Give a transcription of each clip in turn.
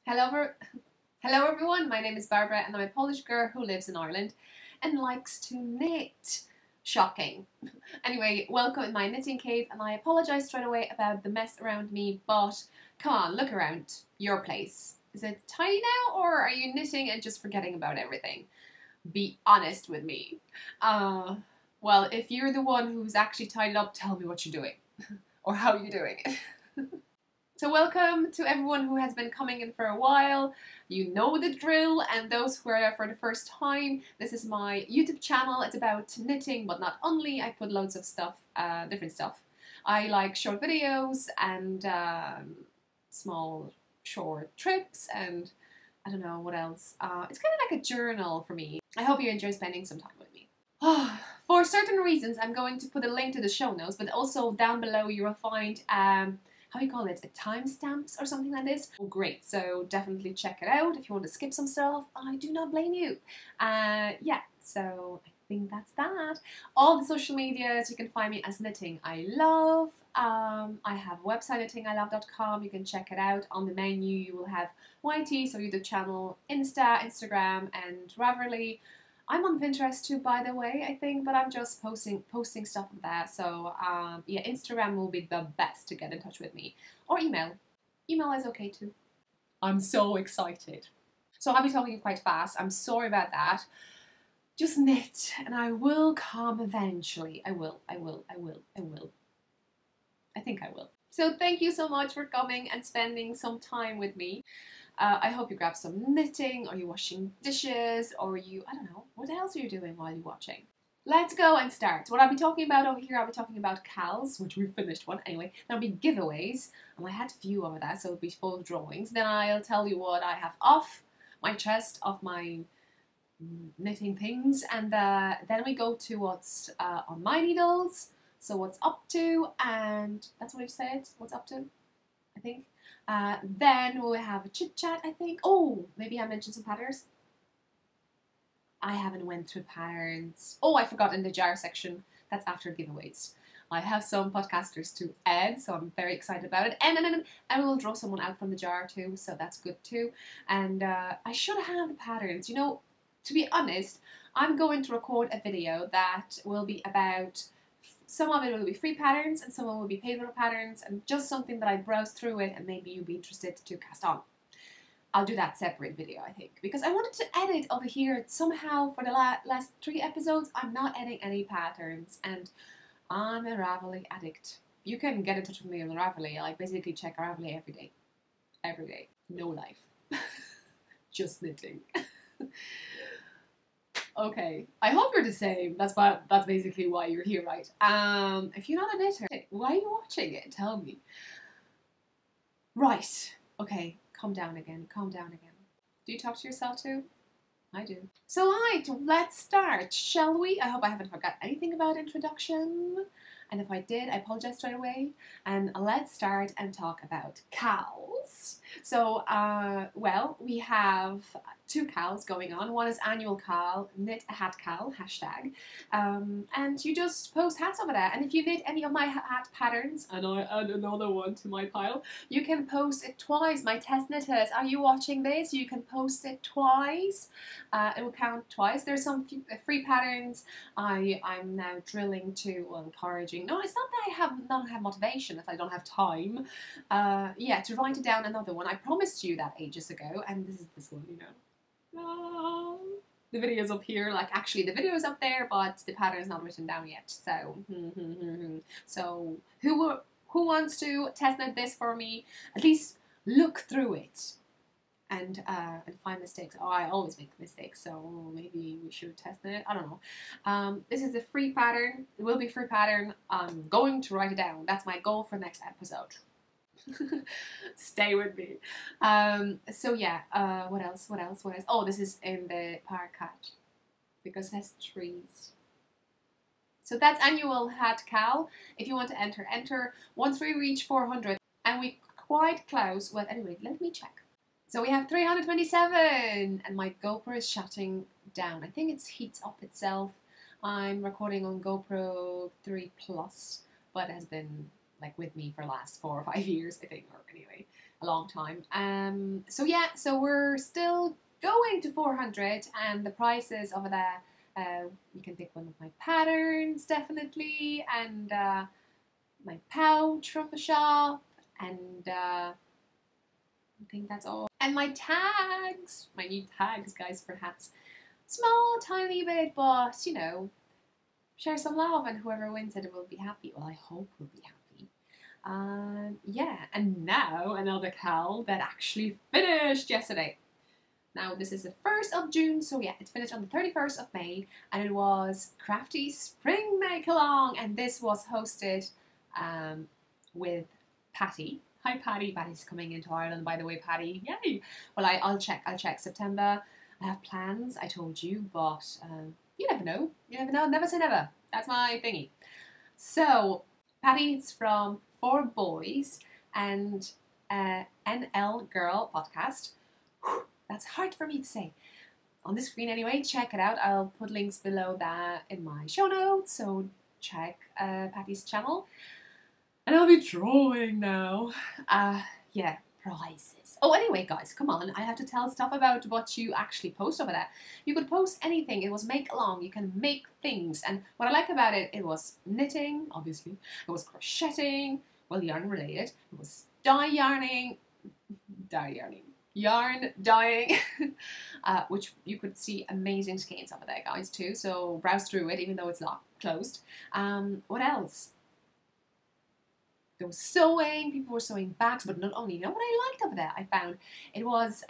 Hello everyone, my name is Barbara and I'm a Polish girl who lives in Ireland and likes to knit. Shocking. Anyway, welcome in my knitting cave, and I apologise straight away about the mess around me, but come on, look around your place. Is it tidy now, or are you knitting and just forgetting about everything? Be honest with me. Well, if you're the one who's actually tidied up, tell me what you're doing or how you're doing it. So welcome to everyone who has been coming in for a while. You know the drill, and those who are there for the first time, this is my YouTube channel. It's about knitting, but not only. I put loads of stuff, different stuff. I like short videos and small short trips, and I don't know what else. It's kind of like a journal for me. I hope you enjoy spending some time with me. For certain reasons, I'm going to put a link to the show notes, but also down below you will find how you call it, timestamps or something like this. Oh, great, so definitely check it out. If you want to skip some stuff, I do not blame you. Yeah, so I think that's that. All the social medias, you can find me as knittingILove. I have a website, knittingilove.com. You can check it out. On the menu, you will have YT, so YouTube channel, Instagram, and Ravelry. I'm on Pinterest too, by the way, I think, but I'm just posting stuff on there. So yeah, Instagram will be the best to get in touch with me, or email. Email is okay too. I'm so excited. So I'll be talking quite fast. I'm sorry about that. Just knit, and I will come eventually. I will. I think I will. So thank you so much for coming and spending some time with me. I hope you grab some knitting, or you're washing dishes, or I don't know, what else are you doing while you're watching? Let's go and start. What I'll be talking about over here, I'll be talking about KALS, which we finished one anyway. There'll be giveaways, and I had a few over that, so it'll be full drawings. Then I'll tell you what I have off my chest of my knitting things, and then we go to what's on my needles, so what's up to, and that's what I said, what's up to, I think. Then we'll have a chit chat, I think. Oh, maybe I mentioned some patterns. I haven't went through patterns. Oh, I forgot in the jar section. That's after giveaways. I have some podcasters to add, so I'm very excited about it. And I will draw someone out from the jar too, so that's good too. And I should have the patterns. You know, to be honest, I'm going to record a video that will be about, some of it will be free patterns and some of it will be paid for patterns, and just something that I browse through it and maybe you'll be interested to cast on. I'll do that separate video, I think, because I wanted to edit over here. Somehow for the last 3 episodes I'm not editing any patterns, and I'm a Ravelry addict. You can get in touch with me on Ravelry. I basically check Ravelry every day. No life. Just knitting. Okay, I hope you're the same. That's basically why you're here, right? If you're not a knitter, why are you watching it? Tell me. Right. Okay, calm down again. Calm down again. Do you talk to yourself too? I do. So let's start, shall we? I hope I haven't forgot anything about introduction. And if I did, I apologize straight away. And let's start and talk about KALS. So, well, we have 2 KALS going on. One is annual KAL, knit a hat KAL, hashtag. And you just post hats over there. And if you knit any of my hat patterns, and I add another one to my pile, you can post it twice. My test knitters, are you watching this? You can post it twice. It will count twice. There's some free patterns. I'm now drilling to, well, encouraging. No, it's not that I don't have motivation, it's I don't have time. Yeah, to write it down another one. I promised you that ages ago, and this is this one, you know. The video's up here, like actually the video's up there, but the pattern's not written down yet. So, so who wants to test knit this for me? At least look through it and find mistakes. Oh, I always make mistakes, so maybe we should test it. I don't know. This is a free pattern. It will be a free pattern. I'm going to write it down. That's my goal for next episode. Stay with me. So yeah, what else? Oh, this is in the paracat because it has trees. So that's annual hat KAL. If you want to enter. Once we reach 400, and we quite close. Well, anyway, let me check. So we have 327, and my GoPro is shutting down. I think it heats up itself. I'm recording on GoPro 3 Plus, but it has been like with me for the last 4 or 5 years, I think, or anyway. a long time. So yeah, so we're still going to 400, and the prices over there. You can pick one of my patterns definitely, and my pouch from the shop, and I think that's all. And my tags, my new tags, guys, for hats. Small, tiny bit, but you know, share some love, and whoever wins it will be happy. Well, I hope will be happy. Yeah, and now another KAL that actually finished yesterday. Now this is the 1st of June, so yeah, it finished on the 31st of May, and it was Crafty Spring Make Along, and this was hosted with Patty. Hi Patty, Patty's coming into Ireland, by the way, Patty, yay! Well, I'll check September. I have plans, I told you, but you never know, never say never. That's my thingy. So, Patty's from 4Boys and NL Girl podcast. Whew, that's hard for me to say. On the screen anyway, check it out. I'll put links below that in my show notes, so check Patty's channel. And I'll be drawing now. Yeah, prizes. Oh, anyway, guys, come on. I have to tell stuff about what you actually post over there. You could post anything. It was make along. You can make things. And what I like about it, it was knitting, obviously. It was crocheting, well, yarn related. It was yarn dyeing, which you could see amazing skeins over there, guys, too. So browse through it, even though it's not closed. What else? There was sewing, people were sewing bags, but not only. You know what I liked over there? I found it was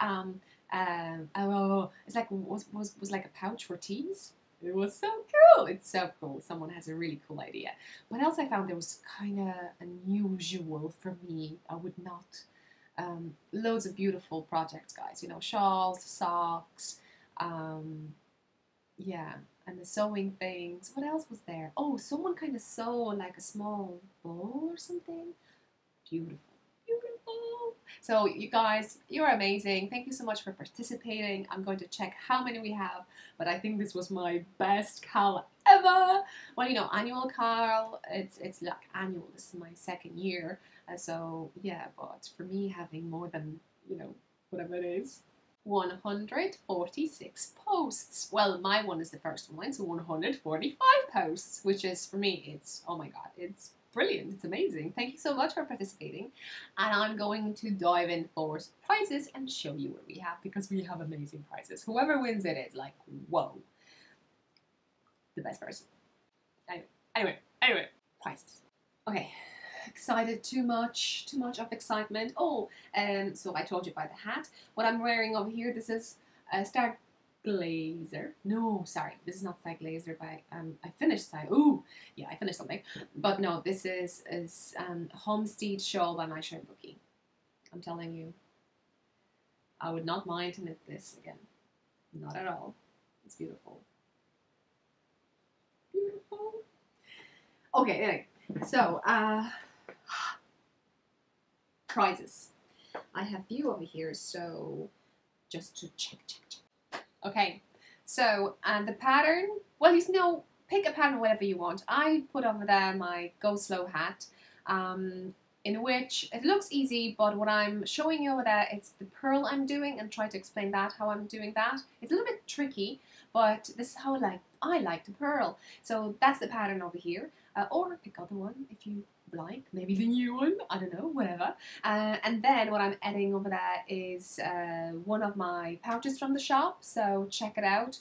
it's like was like a pouch for teas. It was so cool. It's so cool. Someone has a really cool idea. What else I found? There was kind of unusual for me. I would not. Loads of beautiful projects, guys. You know, shawls, socks. Yeah, and the sewing things. What else was there? Oh, someone kind of sewed like a small bowl or something. Beautiful, beautiful. So you guys, you're amazing. Thank you so much for participating. I'm going to check how many we have, but I think this was my best KAL ever. Well, you know, annual KAL, it's like annual. This is my 2nd year. So yeah, but for me having more than, you know, whatever it is, 146 posts. Well, my one is the first one, so 145 posts, which is, for me, it's, oh my god, it's brilliant, it's amazing. Thank you so much for participating, and I'm going to dive in for prizes and show you what we have, because we have amazing prizes. Whoever wins it is like, whoa, the best person. Anyway, prizes. Okay. Excited, too much of excitement. Oh, so I told you about the hat. What I'm wearing over here, this is Star Glazer. No, sorry, this is not Star Glazer. By I finished Star. Ooh, yeah, I finished something. But no, this is Homestead Shawl by my shirt bookie. I'm telling you, I would not mind to knit this again. Not at all. It's beautiful. Beautiful. Okay, anyway, so prizes. I have you over here, so just to check. Okay, so the pattern, well, you know, pick a pattern whatever you want. I put over there my Go Slow hat, in which it looks easy, but what I'm showing you over there, it's the purl I'm doing, and try to explain that, how I'm doing that. It's a little bit tricky, but this is how I like to purl. So that's the pattern over here, or pick other one if you like, maybe the new one, I don't know, whatever. And then what I'm adding over there is one of my pouches from the shop, so check it out.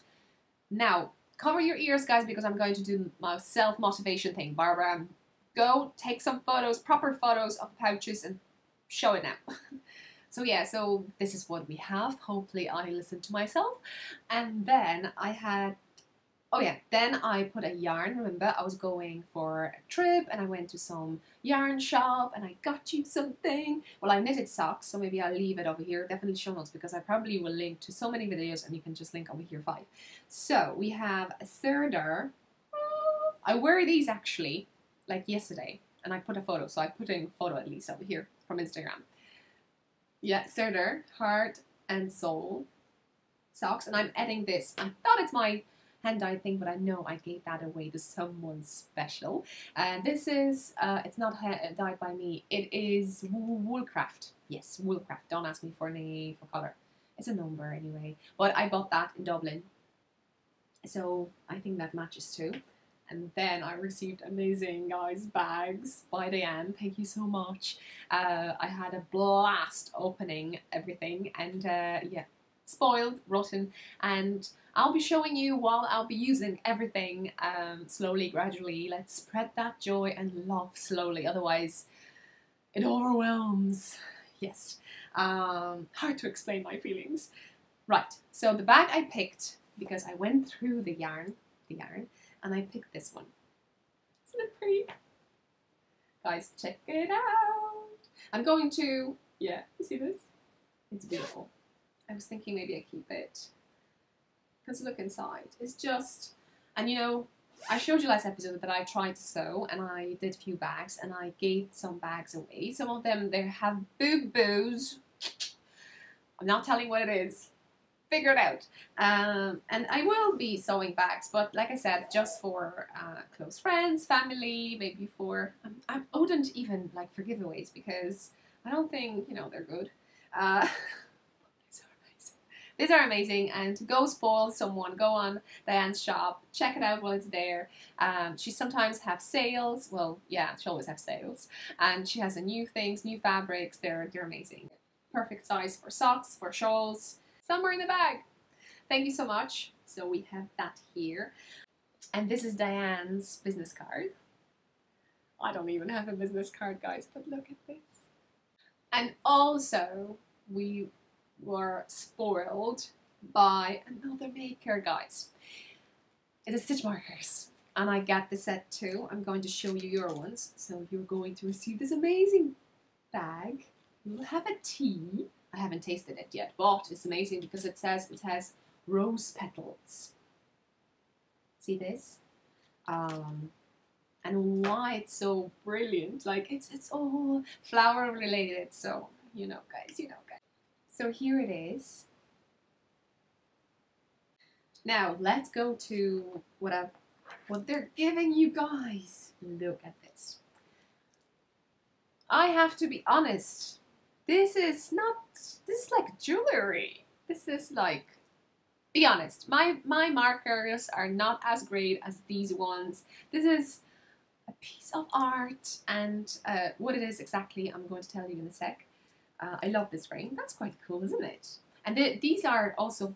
Now, cover your ears, guys, because I'm going to do my self-motivation thing. Barbara, go take some photos, proper photos of pouches, and show it now. So yeah, so this is what we have. Hopefully I listened to myself. And then I had, oh yeah, then I put a yarn. Remember, I was going for a trip and I went to some yarn shop and I got you something. Well, I knitted socks, so maybe I'll leave it over here. Definitely show notes, because I probably will link to so many videos, and you can just link over here 5. So we have a Serder. I wear these actually like yesterday, and I put a photo, so I put in a photo at least over here from Instagram. Yeah, Serder, heart and soul socks, and I'm adding this. I thought it's my hand-dyed thing, but I know I gave that away to someone special. And this is, it's not dyed by me. It is Woolcraft. Yes, Woolcraft. Don't ask me for colour. It's a number anyway. But I bought that in Dublin. So I think that matches too. And then I received amazing, guys, bags by Diane. Thank you so much. I had a blast opening everything, and yeah, spoiled, rotten. And I'll be showing you while I'll be using everything slowly, gradually. Let's spread that joy and love slowly, otherwise it overwhelms. Yes, hard to explain my feelings. Right, so the bag I picked, because I went through the yarn, and I picked this one. Isn't it pretty? Guys, check it out. I'm going to, yeah, you see this? It's beautiful. I was thinking maybe I keep it. Because look inside. It's just, and you know, I showed you last episode that I tried to sew and I did a few bags and I gave some bags away. Some of them, they have boo-boos. I'm not telling what it is. Figure it out. And I will be sewing bags, but like I said, just for close friends, family, maybe for, I wouldn't even like for giveaways because I don't think, you know, they're good. These are amazing, and to go spoil someone, go on Diane's shop, check it out while it's there. She sometimes have sales, well, yeah, she always have sales, and she has new things, new fabrics, they're amazing. Perfect size for socks, for shawls, somewhere in the bag. Thank you so much. So we have that here. And this is Diane's business card. I don't even have a business card, guys, but look at this. And also, we were spoiled by another maker, guys. It is stitch markers. And I got the set too. I'm going to show you your ones. So you're going to receive this amazing bag. You'll have a tea. I haven't tasted it yet, but it's amazing because it has rose petals. See this? And why it's so brilliant. Like it's all flower related. So you know, guys, you know, guys. So here it is. Now let's go to what they're giving you guys. Look at this. I have to be honest. This is like jewelry. This is like, be honest, my markers are not as great as these ones. This is a piece of art, and what it is exactly, I'm going to tell you in a sec. I love this ring. That's quite cool, isn't it? And these are also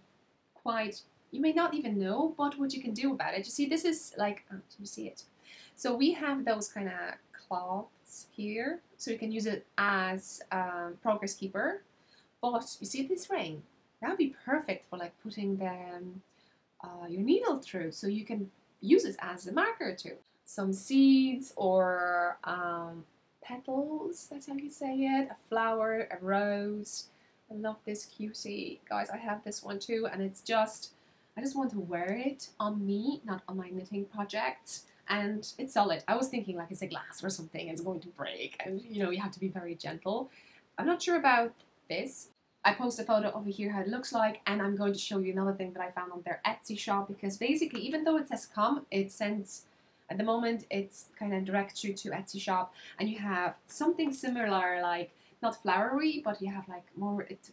quite, you may not even know, but what you can do about it. You see, this is like, oh, you see it. So we have those kind of cloths here, so you can use it as progress keeper. But you see this ring? That would be perfect for like putting your needle through, so you can use it as a marker too. Some seeds or petals, that's how you say it, a flower, a rose. I love this cutie. Guys, I have this one too, and it's just, I just want to wear it on me, not on my knitting projects. And it's solid. I was thinking like it's a glass or something, it's going to break, and you know, you have to be very gentle. I'm not sure about this. I post a photo over here how it looks like, and I'm going to show you another thing that I found on their Etsy shop, because basically, even though it says come, it sends, at the moment, it's kind of directs you to Etsy shop, and you have something similar, like not flowery, but you have like more, it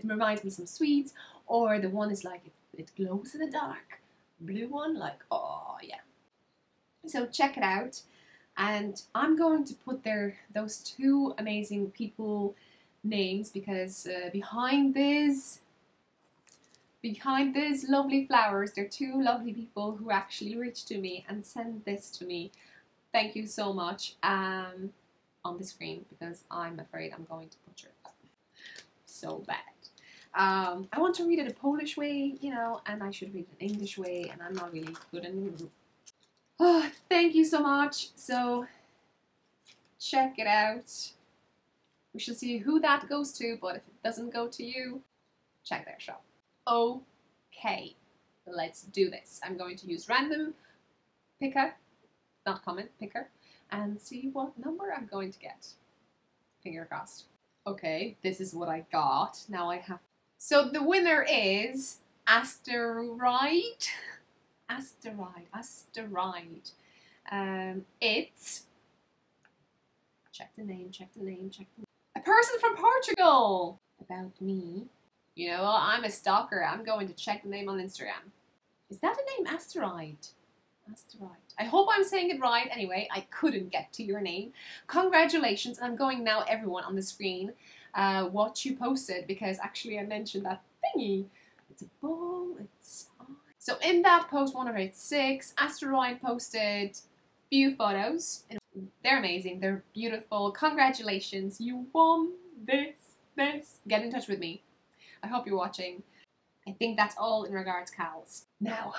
reminds me some sweets, or the one is like, it glows in the dark. Blue one, like, oh yeah. So check it out, and I'm going to put those two amazing people names, because behind these lovely flowers, there are two lovely people who actually reached to me and sent this to me. Thank you so much, on the screen, because I'm afraid I'm going to butcher it up so bad. I want to read it a Polish way, you know, and I should read it an English way, and I'm not really good in English. Oh, thank you so much. So, check it out. We shall see who that goes to, but if it doesn't go to you, check their shop. Okay, let's do this. I'm going to use random picker, not comment, picker, and see what number I'm going to get. Finger crossed. Okay, this is what I got. Now I have. So the winner is asteroid. It's, check the name. A person from Portugal. About me. You know, I'm a stalker. I'm going to check the name on Instagram. Is that a name? Asteroid. I hope I'm saying it right. Anyway, I couldn't get to your name. Congratulations. I'm going now, everyone on the screen, what you posted, because actually I mentioned that thingy. It's a ball. So in that post 106, Asteroid posted few photos. They're amazing. They're beautiful. Congratulations. You won this. Get in touch with me. I hope you're watching. I think that's all in regards to KALS. Now,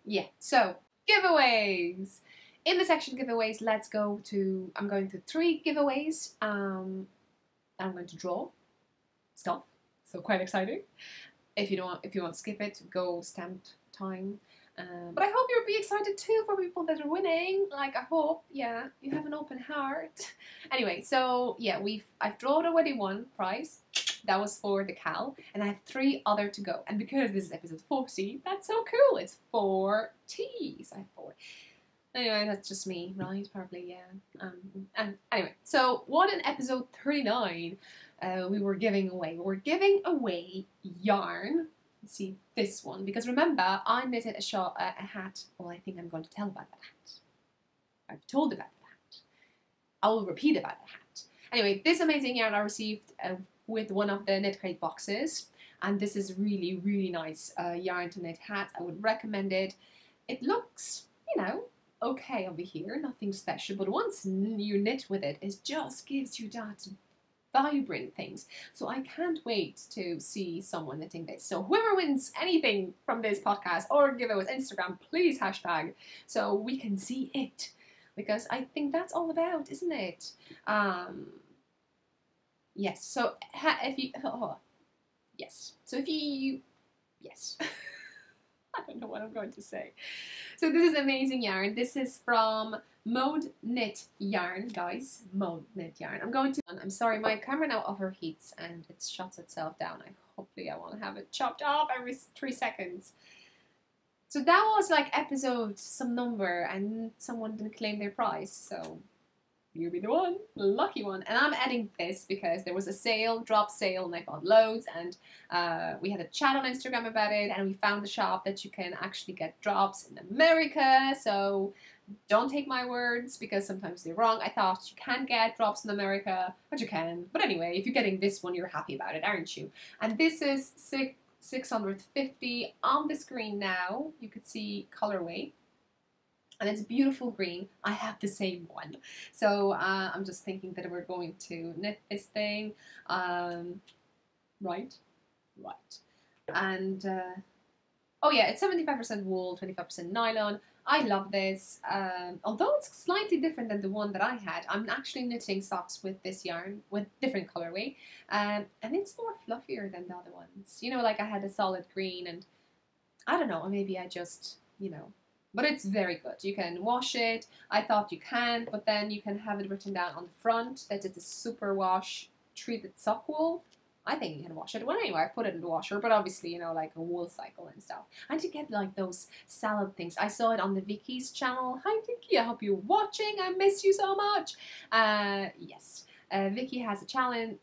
yeah, so giveaways. In the section giveaways, let's go to, I'm going to 3 giveaways. I'm going to draw stuff, so quite exciting. If you want to skip it, go stamp time. But I hope you'll be excited too for people that are winning. Like, I hope, yeah, you have an open heart. Anyway, so yeah, I've drawn already 1 prize. That was for the KAL, and I have 3 other to go. And because this is episode 40, that's so cool. It's 4 T's. I have 4. Anyway, that's just me, right? Probably, yeah. And anyway, so what in episode 39 we were giving away? We were giving away yarn. See this one, because remember I knitted a hat. Well, I think I'm going to tell about that hat. I've told about the hat. I will repeat about the hat. Anyway, this amazing yarn I received with one of the Knit Crate boxes, and this is really nice yarn to knit hats. I would recommend it. It looks, you know, okay over here, nothing special, but once you knit with it, it just gives you that vibrant things. So I can't wait to see someone knitting this. So whoever wins anything from this podcast or give it with Instagram, please hashtag so we can see it, because I think that's all about, isn't it? Yes. So if you yes. I don't know what I'm going to say. So this is amazing yarn. This is from Mode Knit Yarn, guys. Mode Knit Yarn. I'm sorry, my camera now overheats and it shuts itself down. Hopefully I won't have it chopped off every 3 seconds. So that was like episode some number, and someone didn't claim their prize. So you'll be the one, lucky one. And I'm adding this because there was a sale, drop sale, and I bought loads, and we had a chat on Instagram about it, and we found the shop that you can actually get drops in America. So don't take my words, because sometimes they're wrong. I thought you can get drops in America, but you can. But anyway, if you're getting this one, you're happy about it, aren't you? And this is 650 on the screen now. You could see colorway. And it's beautiful green. I have the same one. So I'm just thinking that we're going to knit this thing. Right. And, oh yeah, it's 75% wool, 25% nylon. I love this. Although it's slightly different than the one that I had, I'm actually knitting socks with this yarn, with different colorway. And it's more fluffier than the other ones. You know, like I had a solid green, and I don't know, or maybe I just, you know. But it's very good. You can wash it. I thought you can, but then you can have it written down on the front that it's a super wash treated sock wool. I think you can wash it. Well, anyway, I put it in the washer, but obviously, you know, like a wool cycle and stuff. And to get like those salad things. I saw it on the Vicky's channel. Hi, Vicky. I hope you're watching. I miss you so much. Yes. Vicky has a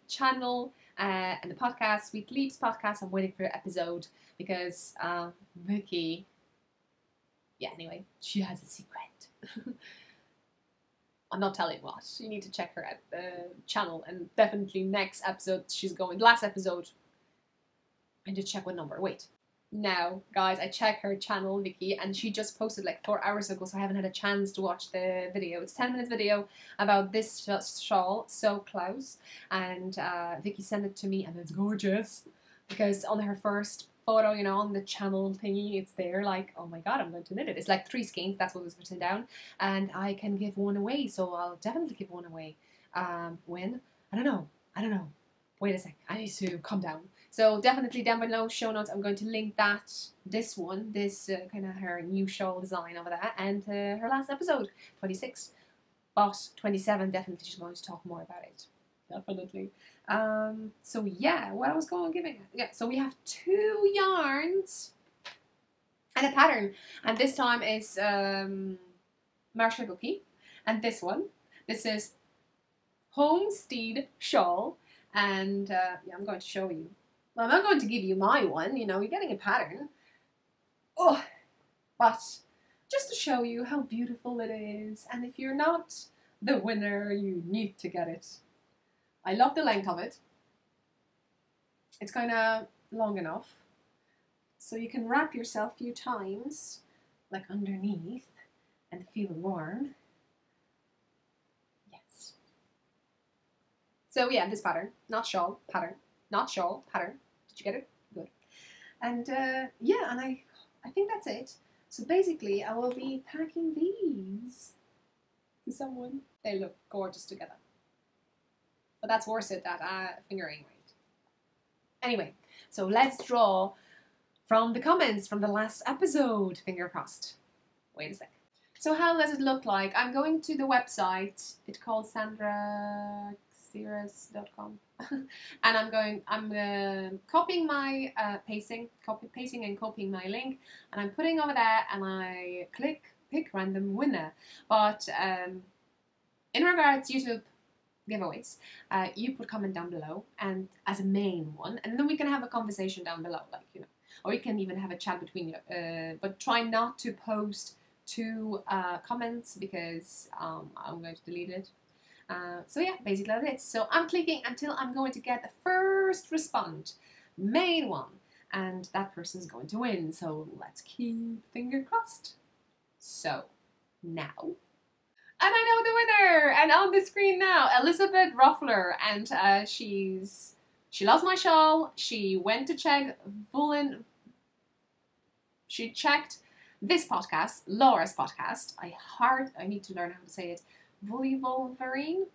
channel and the podcast, Sweet Leaves podcast. I'm waiting for an episode because Vicky... Yeah, anyway, she has a secret. I'm not telling what. You need to check her out, the channel, and definitely next episode she's going. Last episode, I need to check what number. Wait. Now, guys, I check her channel, Vicky, and she just posted like 4 hours ago, so I haven't had a chance to watch the video. It's a 10-minute video about this shawl, so close, and Vicky sent it to me, and it's gorgeous, because on her first photo, you know, on the channel thingy, it's there like, oh my god, I'm going to knit it. It's like 3 skeins, that's what was written down, and I can give 1 away, so I'll definitely give 1 away. When? I don't know. Wait a sec, I need to calm down. So definitely down below, show notes, I'm going to link this one, kind of her new shawl design over there, and her last episode, 26. But 27, definitely she's going to talk more about it. Definitely. So yeah, what I was going giving it. Yeah, so we have 2 yarns. and a pattern. And this time is Marshall Cookie. And this is Homestead Shawl. And yeah, I'm going to show you. Well, I'm not going to give you my one, you know, you're getting a pattern. Oh, but just to show you how beautiful it is. And if you're not the winner, you need to get it. I love the length of it. It's kind of long enough. So you can wrap yourself a few times, like underneath, and feel warm. Yes. So yeah, this pattern, not shawl, pattern, not shawl, pattern. Did you get it? Good. And yeah, and I think that's it. So basically, I will be packing these to someone. They look gorgeous together. But that's worth it, that fingering rate. Anyway, so let's draw from the comments from the last episode, finger crossed. Wait a sec. So how does it look like? I'm going to the website. It's called sandraxeras.com. And I'm copying my pasting and copying my link, and I'm putting over there, and I pick random winner. But in regards to YouTube giveaways, you put comment down below, and as a main one, and then we can have a conversation down below, like, you know, or you can even have a chat between you. But try not to post two comments, because I'm going to delete it. So yeah, basically that's it. So I'm clicking until I'm going to get the first respond, main one, and that person's going to win. So let's keep finger crossed. So now, and I know the winner, and on the screen now, Elizabeth Ruffler, and she loves my shawl. She went to check she checked this podcast, Laura's podcast. I need to learn how to say it. Wolverine.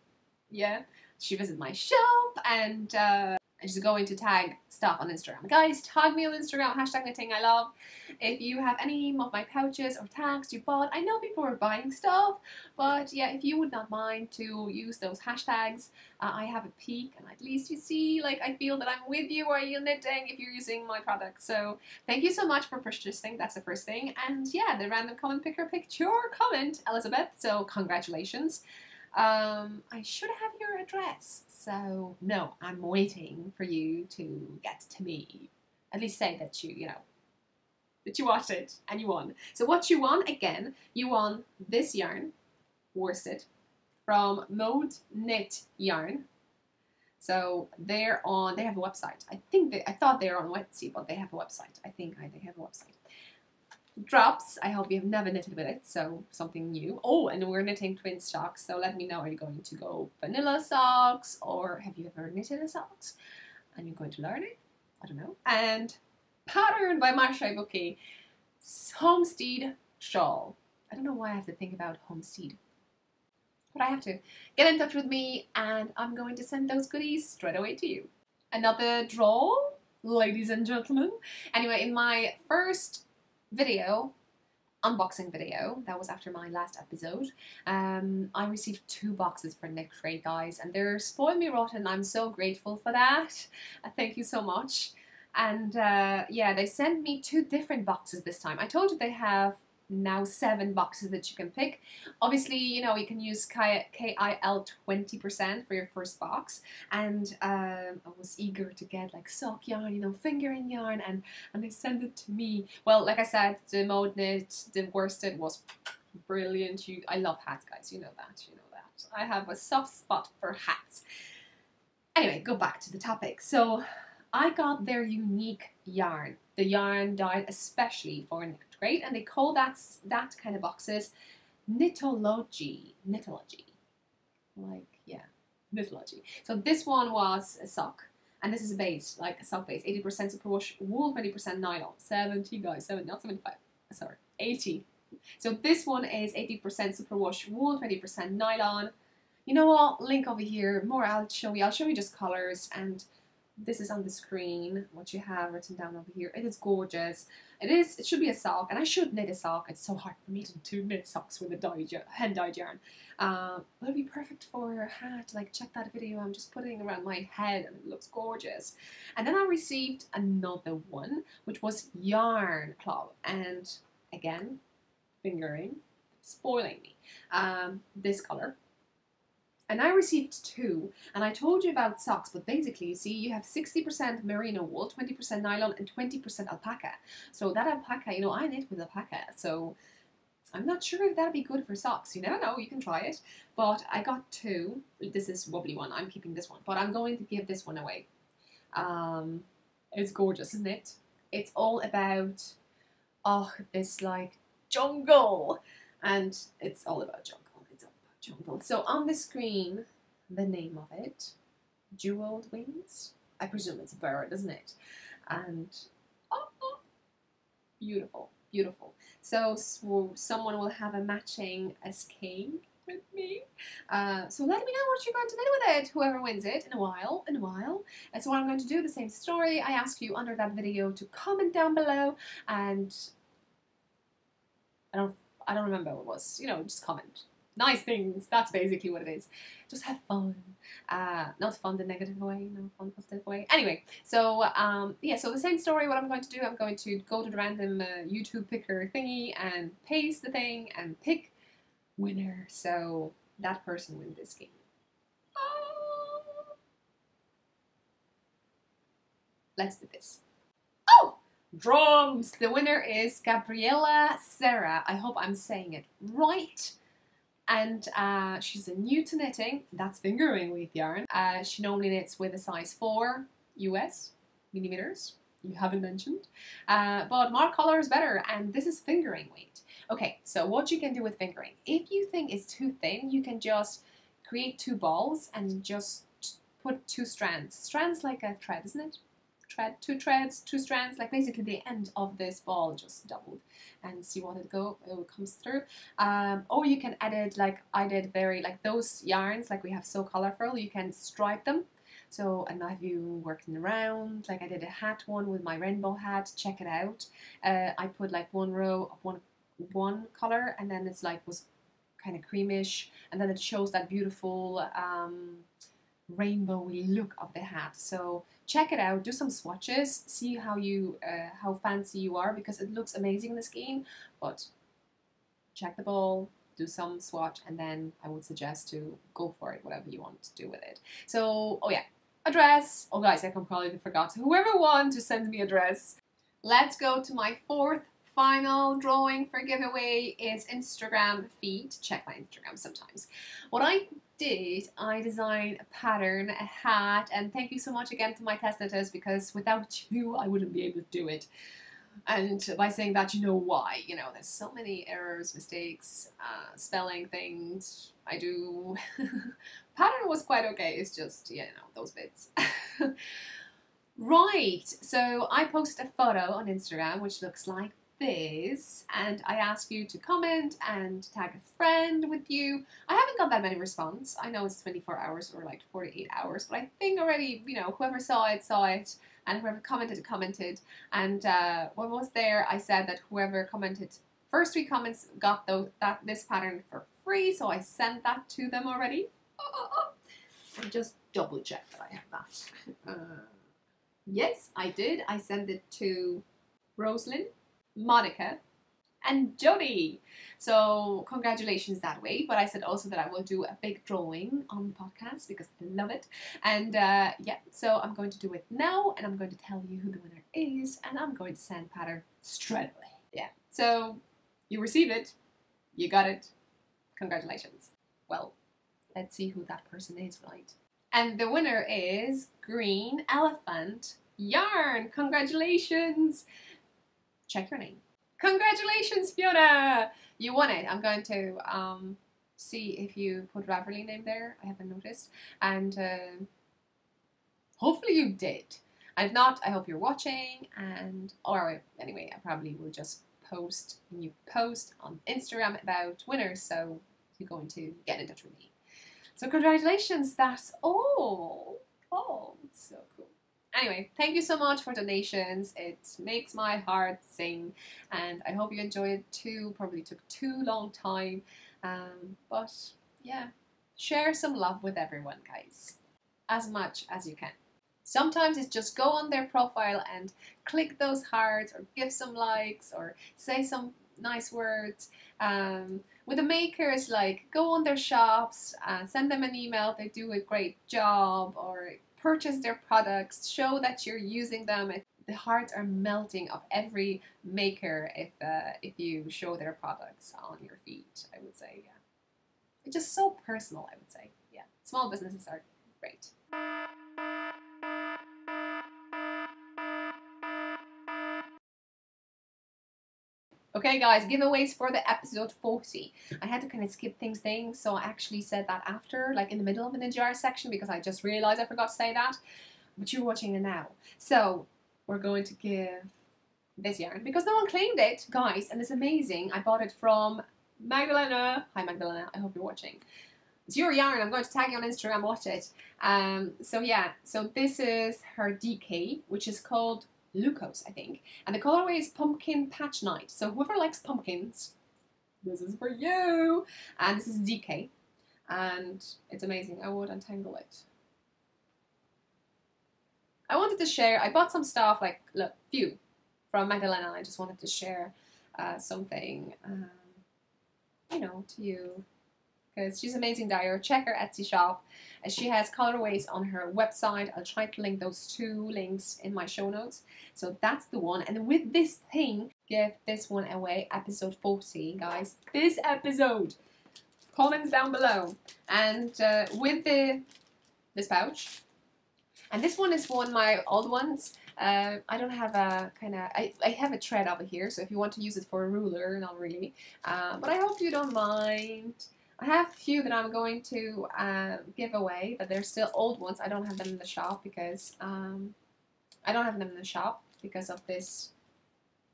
Yeah, she visited my shop, and she's going to tag stuff on Instagram. Guys, tag me on Instagram, #knittingILove. If you have any of my pouches or tags you bought, I know people are buying stuff, but yeah, if you would not mind to use those hashtags, I have a peek, and at least you see, like, I feel that I'm with you while you're knitting if you're using my product. So thank you so much for purchasing. That's the first thing. And yeah, the random comment picker picked your comment, Elizabeth, so congratulations. I should have your address, so no, I'm waiting for you to get to me. At least say that you know, that you watched it and you won. So what you won, again, you won this yarn, worsted, from Mode Knit Yarn. So they have a website. I thought they were on Etsy, but they have a website. I think they have a website. Drops. I hope you have never knitted with it, so something new. Oh, and we're knitting twin socks, so let me know, are you going to go vanilla socks, or have you ever knitted a socks and you're going to learn it? I don't know. And pattern by Marshall Cookie, Homestead Shawl. I don't know why I have to think about Homestead, but I have to. Get in touch with me, and I'm going to send those goodies straight away to you. Another draw, ladies and gentlemen. Anyway, in my first unboxing video, that was after my last episode, I received 2 boxes for Knit Crate, guys, and they're spoiled me rotten. I'm so grateful for that. Thank you so much. And yeah, they sent me 2 different boxes this time. I told you they have now 7 boxes that you can pick. Obviously, you know, you can use KALS 20% for your first box, and I was eager to get like sock yarn, you know, fingering yarn, and they sent it to me. Well, like I said, the Mode Knit, the worsted was brilliant. I love hats, guys, you know that, I have a soft spot for hats. Anyway, go back to the topic. So I got their unique yarn, the yarn dyed especially for Knit Crate, and they call that kind of boxes knitology. Like, yeah, knitology. So this one was a sock, and this is a base, like a sock base, 80% superwash wool, 20% nylon. 70, guys, not 75, sorry, 80. So this one is 80% superwash wool, 20% nylon. You know what? Link over here. More I'll show you just colors, and This is on the screen, what you have written down over here. It is gorgeous. It should be a sock, and I should knit a sock. It's so hard for me to knit socks with a hand-dyed yarn. It'll be perfect for your hat. Like, check that video I'm just putting around my head, and it looks gorgeous. And then I received another one, which was Yarn Club. And again, fingering, spoiling me. This color. And I received two, and I told you about socks, but basically, you see, you have 60% merino wool, 20% nylon, and 20% alpaca. So that alpaca, you know, I knit with alpaca, so I'm not sure if that'd be good for socks. You never know, you can try it. But I got two. This is wobbly one, I'm keeping this one, but I'm going to give this one away. It's gorgeous, isn't it? It's all about, oh, this like jungle, and it's all about jungle. Jungle. So on the screen, the name of it, Jeweled Wings. I presume it's a bird, isn't it? And oh, beautiful, beautiful. So someone will have a matching escape with me. So let me know what you're going to do with it. Whoever wins it in a while. And so what I'm going to do, the same story. I ask you under that video to comment down below, and I don't remember what it was. You know, just comment. Nice things, that's basically what it is. Just have fun. Not fun the negative way, no fun positive way. Anyway, so yeah, so the same story, what I'm going to do, I'm going to go to the random YouTube picker thingy and paste the thing and pick winner. So that person wins this game. Oh. Let's do this. Oh! Drums! The winner is Gabriella Serra. I hope I'm saying it right. And she's new to knitting. That's fingering weight yarn. She normally knits with a size 4 US millimeters. You haven't mentioned. But more color is better, and this is fingering weight. Okay, so what you can do with fingering. If you think it's too thin, you can just create 2 balls and just put 2 strands. Strands like a thread, isn't it? Two threads, 2 strands, like basically the end of this ball just doubled, and see what it comes through. Or you can edit, like I did, like those yarns, like we have So Colorful, you can stripe them. So, and have you working around, like I did a hat one with my rainbow hat, check it out. I put like 1 row of one color, and then it's like was kind of creamish, and then it shows that beautiful rainbowy look of the hat. So check it out, do some swatches, see how fancy you are, because it looks amazing in this game. But check the ball, do some swatch, and then I would suggest to go for it, whatever you want to do with it. So, oh yeah, address. Oh guys, I completely forgot. Whoever won, just send me address. Let's go to my 4th final drawing for giveaway is Instagram feed. Check my Instagram sometimes. What I did, I designed a pattern, a hat, and thank you so much again to my test knitters, because without you I wouldn't be able to do it. And by saying that, you know why. You know, there's so many errors, mistakes, spelling things I do. Pattern was quite okay, it's just, you know, those bits. Right, so I posted a photo on Instagram which looks like this, and I ask you to comment and tag a friend with you. I haven't got that many response. I know it's 24 hours or like 48 hours, but I think already, you know, whoever saw it, and whoever commented. And what was there, I said that whoever commented first 3 comments got this pattern for free, so I sent that to them already. And just double check that I have that. Yes, I did. I sent it to Roslyn, Monica, and Jody. So congratulations that way. But I said also that I will do a big drawing on the podcast because I love it. And yeah, so I'm going to do it now, and I'm going to tell you who the winner is, and I'm going to send pattern straight away. Yeah, so you receive it, you got it, congratulations. Well, let's see who that person is, right? And the winner is Green Elephant Yarn. Congratulations. Check your name. Congratulations, Fiona. You won it. I'm going to see if you put Raverly name there. I haven't noticed. And hopefully you did. And if not, I hope you're watching. And or anyway, I probably will just post a new post on Instagram about winners. So you're going to get in touch with me. So congratulations, that's all. Oh, so cool. Anyway, thank you so much for donations. It makes my heart sing, and I hope you enjoyed it too. Probably took too long time, but yeah, share some love with everyone, guys, as much as you can. Sometimes it's just go on their profile and click those hearts or give some likes or say some nice words. With the makers, like go on their shops, send them an if they do a great job, or purchase their products, show that you're using them. The hearts are melting of every maker if you show their products on your feed, I would say. Yeah, it's just so personal, I would say. Yeah, small businesses are great. Okay guys, giveaways for the episode 40. I had to kind of skip things, so I actually said that after, like in the middle of the jar section, because I just realized I forgot to say that. But you're watching it now. So we're going to give this yarn, because no one claimed it, guys, and it's amazing. I bought it from Magdalena. Hi Magdalena, I hope you're watching. It's your yarn. I'm going to tag you on Instagram, watch it. So yeah, so this is her DK, which is called Lucos, I think. And the colorway is Pumpkin Patch Night. So whoever likes pumpkins, this is for you. And this is DK. And it's amazing. I would untangle it. I wanted to share, I bought some stuff, like, look, few from Magdalena. I just wanted to share something, you know, to you. Because she's an amazing dyer. Check her Etsy shop. She has colorways on her website. I'll try to link those 2 links in my show notes. So that's the one. And with this thing, give this one away. Episode 40, guys. This episode. Comments down below. And with this pouch. And this one is one of my old ones. I don't have a kind of, I have a thread over here. So if you want to use it for a ruler, not really. But I hope you don't mind. I have a few that I'm going to give away, but they're still old ones. I don't have them in the shop because of this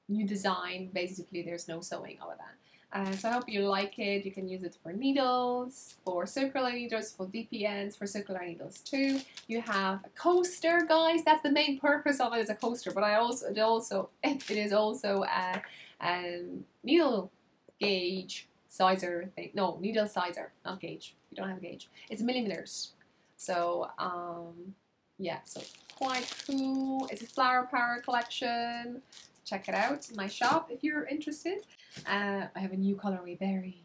new design. Basically, there's no sewing over that. So I hope you like it. You can use it for needles, for circular needles, for DPNs, for circular needles too. You have a coaster, guys. That's the main purpose of it, is a coaster. But it is also a needle gauge sizer thing. No, needle sizer, not gauge. You don't have a gauge. It's millimeters. So yeah, so quite cool. It's a flower power collection. Check it out in my shop if you're interested. I have a new colorway berry.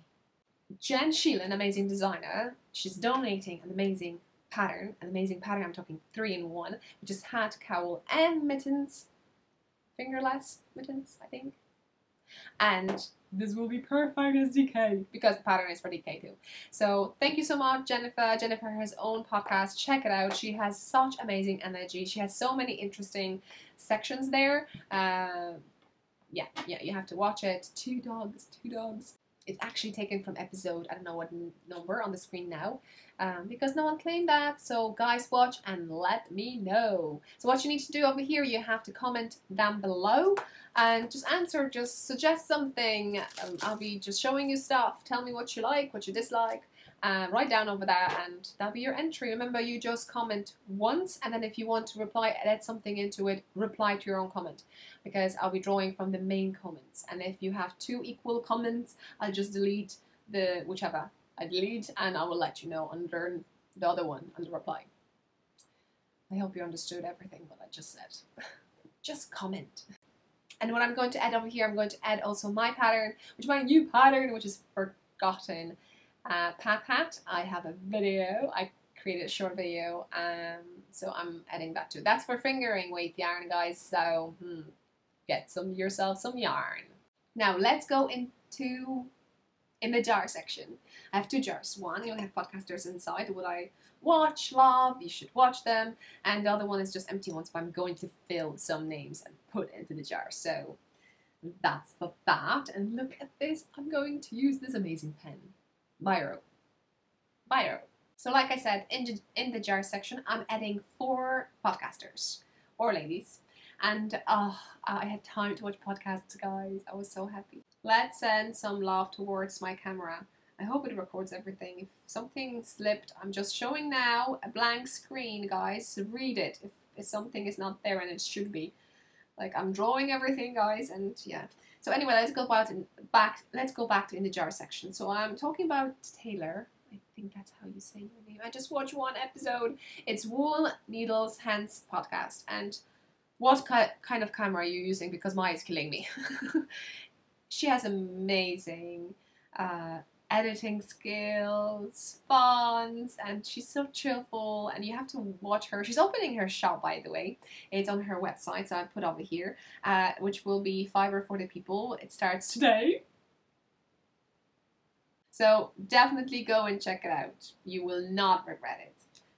Jen Sheelan, amazing designer. She's donating an amazing pattern. I'm talking 3-in-1, which is hat, cowl, and mittens. Fingerless mittens, I think. And this will be perfect as DK, because the pattern is for DK too. So thank you so much, Jennifer. Jennifer has her own podcast. Check it out. She has such amazing energy. She has so many interesting sections there. Yeah, you have to watch it. 2 dogs. It's actually taken from episode, I don't know what number on the screen now, because no one claimed that. So guys, watch and let me know. So what you need to do over here, you have to comment down below and just suggest something. I'll be just showing you stuff. Tell me what you like, what you dislike. Write down over there, and that'll be your entry. Remember, you just comment once, and then if you want to reply, add something into it, reply to your own comment, because I'll be drawing from the main comments. And if you have 2 equal comments, I'll just delete the whichever I delete, and I will let you know under the other one, under reply. I hope you understood everything what I just said. Just comment. And what I'm going to add over here, I'm going to add also my pattern, which is my new pattern, which is Forgotten Pat. I have a video. I created a short video, so I'm adding that too. That's for fingering weight yarn, guys. So get yourself some yarn. Now let's go into in the jar section. I have 2 jars. One, you'll have podcasters inside. Would I watch, love? You should watch them. And the other one is just empty ones, but I'm going to fill some names and put into the jar. So that's for that. And look at this. I'm going to use this amazing pen. Biro. So like I said, in the jar section, I'm adding 4 podcasters or ladies. And I had time to watch podcasts, guys. I was so happy. Let's send some love towards my camera. I hope it records everything. If something slipped, I'm just showing now a blank screen, guys. So read it. If if something is not there and it should be. Like, I'm drawing everything, guys, and yeah. So anyway, let's go back to in the jar section. So I'm talking about Taylor. I think that's how you say your name. I just watched one episode. It's Wool, Needles, Hands podcast. And what kind of camera are you using? Because mine is killing me. She has amazing editing skills, fonts, and she's so cheerful, and you have to watch her. She's opening her shop, by the way. It's on her website, so I put over here, which will be Fiverr for the people. It starts today. So definitely go and check it out. You will not regret it.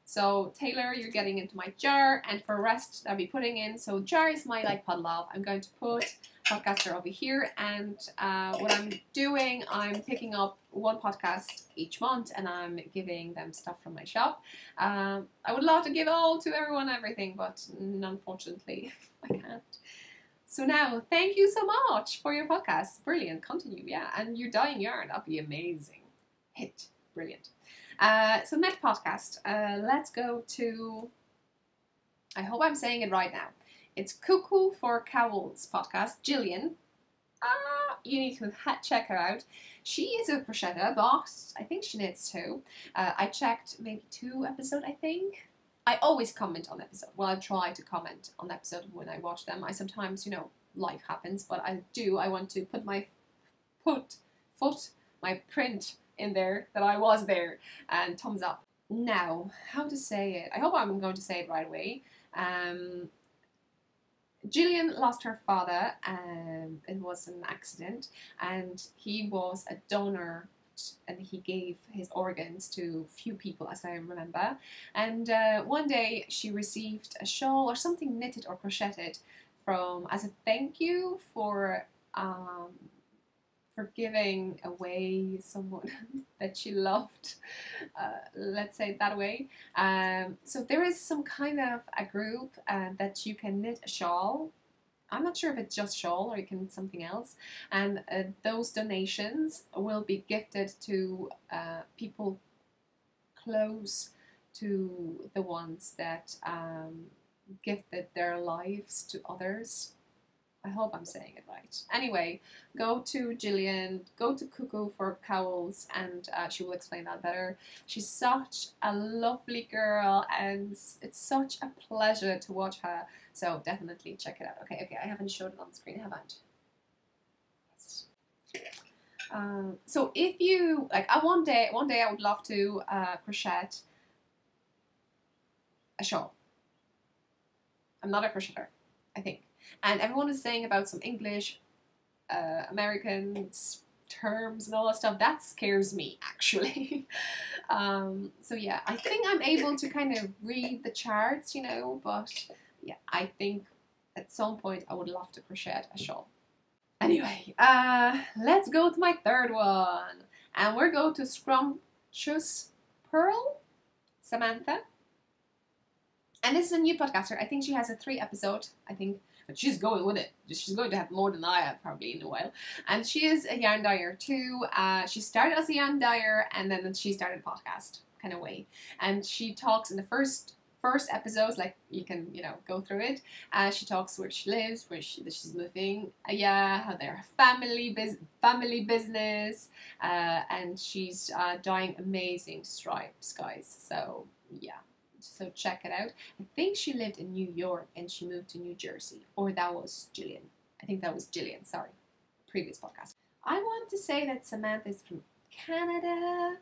So Taylor, you're getting into my jar, and for rest I'll be putting in, so jar is my like puddle of. I'm going to put podcaster over here, and what I'm doing, I'm picking up one podcast each month and I'm giving them stuff from my shop. I would love to give all to everyone everything, but unfortunately I can't. So now, thank you so much for your podcast. Brilliant. Continue, yeah. And your dyeing yarn, that'd be amazing. Hit. Brilliant. So next podcast, let's go to, I hope I'm saying it right now. It's Cuckoo for KALS podcast. Jillian, you need to check her out. She is a crocheter, but I think she knits too. I checked maybe 2 episodes, I think. I always comment on episode. Well, I try to comment on episode when I watch them. I sometimes, you know, life happens, but I want to put my my print in there that I was there, and thumbs up. Now, how to say it? I hope I'm going to say it right away. Gillian lost her father, and it was an accident, and he was a donor, and he gave his organs to few people, as I remember. And one day she received a shawl or something knitted or crocheted from as a thank you for giving away someone that she loved, let's say it that way. So there is some kind of a group that you can knit a shawl. I'm not sure if it's just shawl or you can knit something else. And those donations will be gifted to people close to the ones that gifted their lives to others. I hope I'm saying it right. Anyway, go to Gillian, go to Cuckoo for KALS, and she will explain that better. She's such a lovely girl, and it's such a pleasure to watch her. So definitely check it out. Okay, I haven't showed it on screen, have I? Yes. So if you like, one day I would love to crochet a shawl. I'm not a crocheter, I think. And everyone is saying about some English, American terms and all that stuff. That scares me, actually. So yeah, I think I'm able to kind of read the charts, you know, but yeah, I think at some point I would love to crochet a shawl. Anyway, let's go to my third one. And we're going to Scrumptious Pearl, Samantha. And this is a new podcaster. I think she has a 3 episode, I think. But she's going with it. She's going to have more than I have probably in a while. And she is a yarn dyer too. She started as a yarn dyer, and then she started a podcast kind of way. And she talks in the first episodes, like you can, you know, go through it. She talks where she lives, where she's moving. Yeah, how they're family business. And she's dyeing amazing stripes, guys. So yeah. So check it out. I think she lived in New York and she moved to New Jersey. Or that was Jillian. I think that was Jillian, sorry. Previous podcast. I want to say that Samantha is from Canada.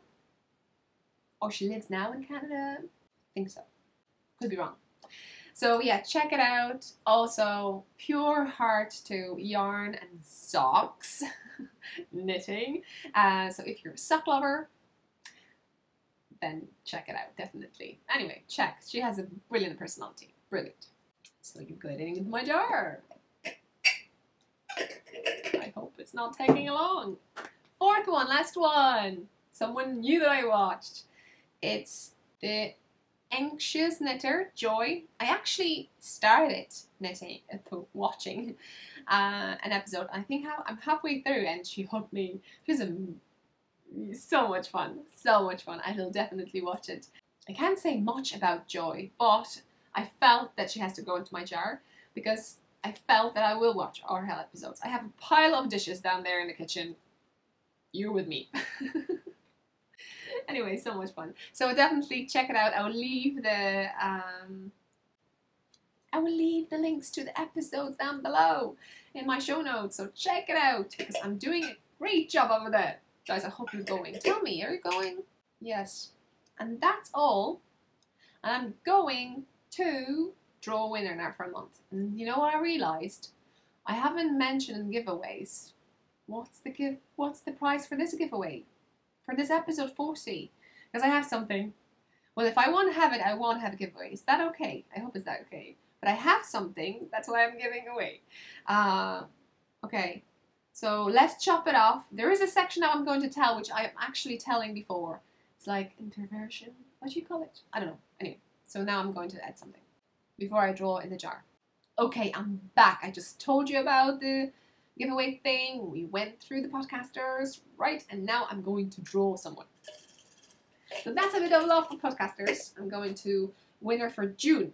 Or she lives now in Canada. I think so. Could be wrong. So yeah, check it out. Also, pure heart to yarn and socks. Knitting. So if you're a sock lover, then check it out, definitely. Anyway, check. She has a brilliant personality. Brilliant. So you're getting into my jar. I hope it's not taking long. 4th one, last one. Someone new that I watched. It's the Anxious Knitter, Joy. I actually started watching an episode. I think I'm halfway through and she hooked me. She's so much fun, so much fun. I will definitely watch it. I can't say much about Joy, but I felt that she has to go into my jar because I felt that I will watch our Hell episodes. I have a pile of dishes down there in the kitchen. You're with me. Anyway, so much fun. So definitely check it out. I will leave the links to the episodes down below in my show notes. So check it out because I'm doing a great job over there. Guys, I hope you're going. Tell me, are you going? Yes. And that's all. And I'm going to draw a winner now for a month. And you know what I realized? I haven't mentioned giveaways. What's the prize for this giveaway? For this episode 40? Because I have something. Well, if I want to have it, I won't have a giveaway. Is that okay? I hope it's that okay. But I have something. That's why I'm giving away. Okay. So let's chop it off. There is a section that I'm going to tell, which I'm actually telling before. It's like introversion. What do you call it? I don't know. Anyway. So now I'm going to add something before I draw in the jar. Okay, I'm back. I just told you about the giveaway thing. We went through the podcasters, right? And now I'm going to draw someone. So that's a bit of love for podcasters. I'm going to winner for June.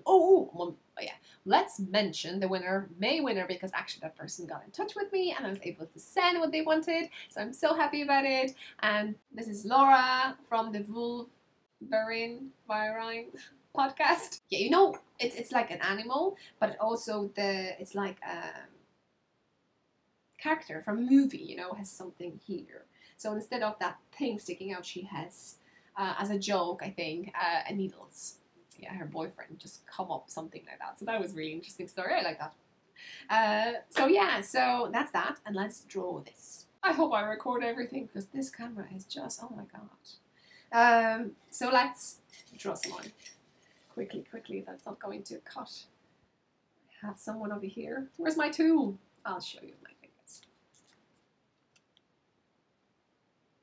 Oh yeah. Let's mention the winner, May winner, because actually that person got in touch with me and I was able to send what they wanted. So I'm so happy about it. And this is Laura from the Vulvarine podcast. Yeah, you know, it's like an animal, but also it's like a character from a movie, you know, has something here. So instead of that thing sticking out, she has, as a joke, I think, needles. Yeah, her boyfriend just come up something like that. So that was a really interesting story. I like that. So yeah, so that's that. And let's draw this. I hope I record everything because this camera is just, oh my god. So let's draw someone. Quickly, that's not going to cut. I have someone over here. Where's my tool? I'll show you my fingers.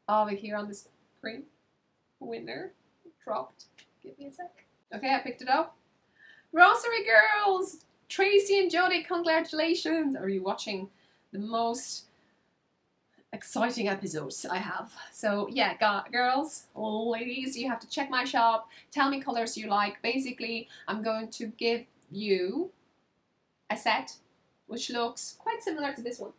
Over here on the screen. Winner. Dropped. Give me a sec. Okay, I picked it up. Grocery Girls! Tracy and Jody, congratulations! Are you watching the most exciting episodes I have? So yeah, girls, ladies, you have to check my shop. Tell me colors you like. Basically, I'm going to give you a set which looks quite similar to this one.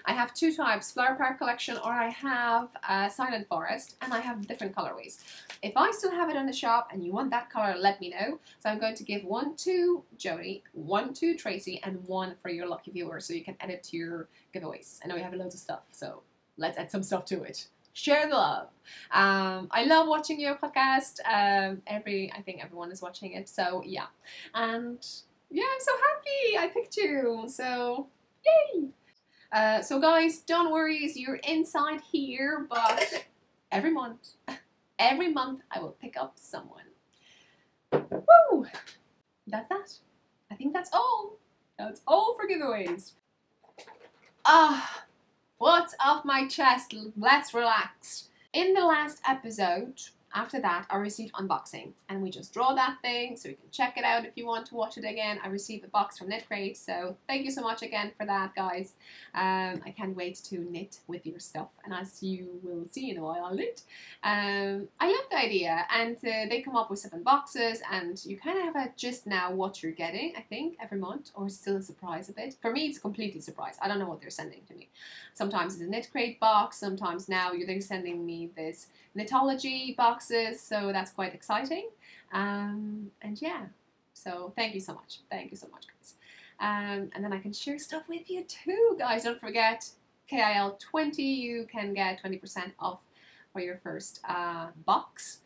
I have two types, Flower Park Collection, or I have Silent Forest, and I have different colorways. If I still have it on the shop and you want that color, let me know. So I'm going to give one to Jody, one to Tracy, and one for your lucky viewer, so you can add it to your giveaways. I know you have loads of stuff, so let's add some stuff to it. Share the love. I love watching your podcast. I think everyone is watching it, so yeah. And yeah, I'm so happy I picked you, so yay! So guys, don't worry, you're inside here, but every month I will pick up someone. Woo! That's that. I think that's all. That's all for giveaways. What's off my chest? Let's relax. In the last episode, after that, I received unboxing, and we just draw that thing, so you can check it out if you want to watch it again. I received a box from Knit Crate, so thank you so much again for that, guys. I can't wait to knit with your stuff, and as you will see in a while, I'll knit. I love the idea, and they come up with 7 boxes, and you kind of have a gist now what you're getting, I think, every month, or it's still a surprise a bit. For me, it's completely a surprise. I don't know what they're sending to me. Sometimes it's a Knit Crate box, sometimes now they're sending me this Knitology boxes, so that's quite exciting. And yeah, so thank you so much. Thank you so much, guys. And then I can share stuff with you too, guys. Don't forget, KAL20, you can get 20% off for your first box.